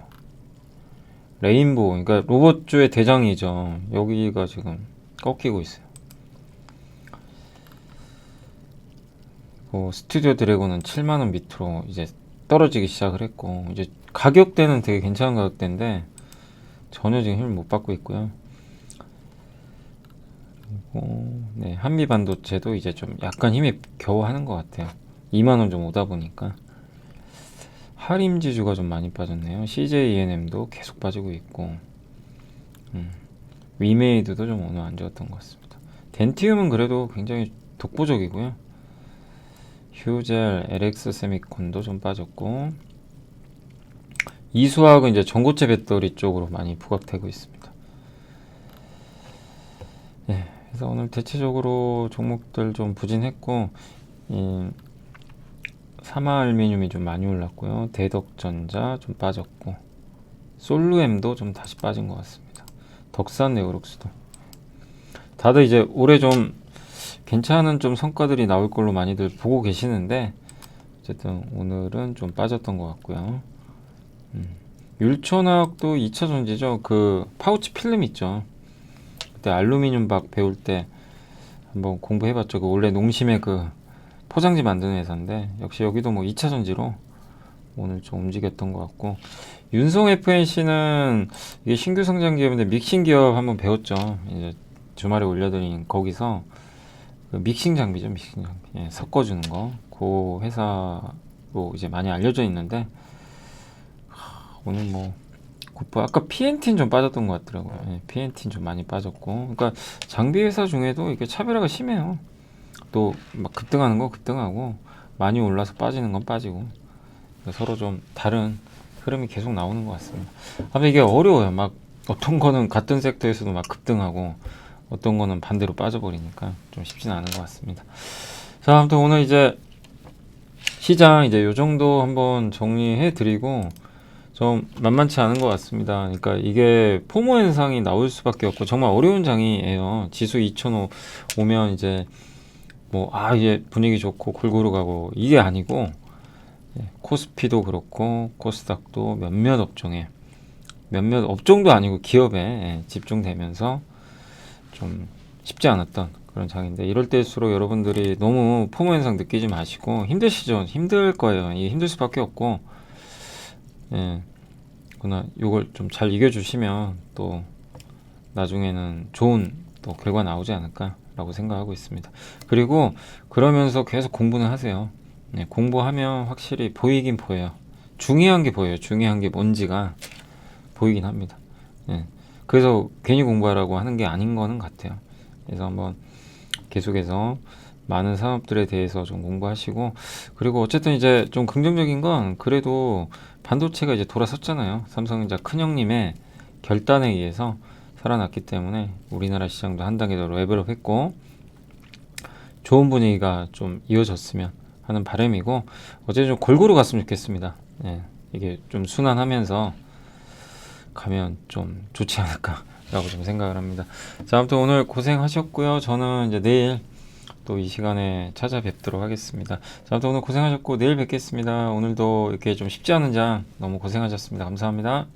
레인보우 그러니까 로봇주의 대장이죠. 여기가 지금 꺾이고 있어요. 스튜디오 드래곤은 7만원 밑으로 이제 떨어지기 시작을 했고 이제 가격대는 되게 괜찮은 가격대인데 전혀 지금 힘을 못 받고 있고요. 그리고 네, 한미반도체도 이제 좀 약간 힘이 겨우 하는 것 같아요. 2만원 좀 오다 보니까 하림지주가 좀 많이 빠졌네요. CJENM도 계속 빠지고 있고 위메이드도 좀 오늘 안 좋았던 것 같습니다. 덴티움은 그래도 굉장히 독보적이고요. 휴젤, LX 세미콘도 좀 빠졌고 이수화학은 이제 전고체 배터리 쪽으로 많이 부각되고 있습니다. 그래서 오늘 대체적으로 종목들 좀 부진했고 사마알미늄이 좀 많이 올랐고요. 대덕전자 좀 빠졌고 솔루엠도 좀 다시 빠진 것 같습니다. 덕산 네오록스도 다들 이제 올해 좀 괜찮은 좀 성과들이 나올 걸로 많이들 보고 계시는데 어쨌든 오늘은 좀 빠졌던 것 같고요. 율촌화학도 2차 전지죠. 그 파우치 필름 있죠. 그때 알루미늄 박 배울 때 한번 공부해봤죠. 그 원래 농심의 그 포장지 만드는 회사인데 역시 여기도 뭐 2차 전지로 오늘 좀 움직였던 것 같고 윤성 FNC는 이게 신규 성장 기업인데 믹싱 기업 한번 배웠죠. 이제 주말에 올려드린 거기서 그 믹싱 장비죠, 믹싱 장비. 예, 섞어주는 거. 그 회사로 이제 많이 알려져 있는데, 오늘 뭐, 아까 PNT는 좀 빠졌던 것 같더라고요. 예, PNT는 좀 많이 빠졌고. 그러니까 장비 회사 중에도 이게 차별화가 심해요. 또 막 급등하는 거 급등하고, 많이 올라서 빠지는 건 빠지고. 서로 좀 다른 흐름이 계속 나오는 것 같습니다. 아무튼 이게 어려워요. 막 어떤 거는 같은 섹터에서도 막 급등하고 어떤 거는 반대로 빠져버리니까 좀 쉽진 않은 것 같습니다. 자, 아무튼 오늘 이제 시장 이제 요 정도 한번 정리해 드리고 좀 만만치 않은 것 같습니다. 그러니까 이게 포모 현상이 나올 수밖에 없고 정말 어려운 장이에요. 지수 2,000 오면 이제 뭐 이제 분위기 좋고 골고루 가고 이게 아니고 코스피도 그렇고 코스닥도 몇몇 업종도 아니고 기업에 집중되면서 좀 쉽지 않았던 그런 장인데 이럴 때일수록 여러분들이 너무 포모 현상 느끼지 마시고 힘드시죠? 힘들 거예요. 이게 힘들 수밖에 없고 그러나 이걸 좀 잘 이겨주시면 또 나중에는 좋은 또 결과 나오지 않을까라고 생각하고 있습니다. 그리고 그러면서 계속 공부는 하세요. 공부하면 확실히 보이긴 보여요. 중요한 게 보여요. 중요한 게 뭔지가 보이긴 합니다. 그래서 괜히 공부하라고 하는 게 아닌 거는 같아요. 그래서 한번 계속해서 많은 산업들에 대해서 좀 공부하시고 그리고 어쨌든 이제 좀 긍정적인 건 그래도 반도체가 이제 돌아섰잖아요. 삼성전자 큰형님의 결단에 의해서 살아났기 때문에 우리나라 시장도 한 단계 더 레벨업 했고 좋은 분위기가 좀 이어졌으면 하는 바람이고 어쨌든 좀 골고루 갔으면 좋겠습니다. 이게 좀 순환하면서 가면 좀 좋지 않을까라고 좀 생각을 합니다. 자, 아무튼 오늘 고생하셨고요. 저는 이제 내일 또 이 시간에 찾아뵙도록 하겠습니다. 자, 아무튼 오늘 고생하셨고 내일 뵙겠습니다. 오늘도 이렇게 좀 쉽지 않은 장 너무 고생하셨습니다. 감사합니다.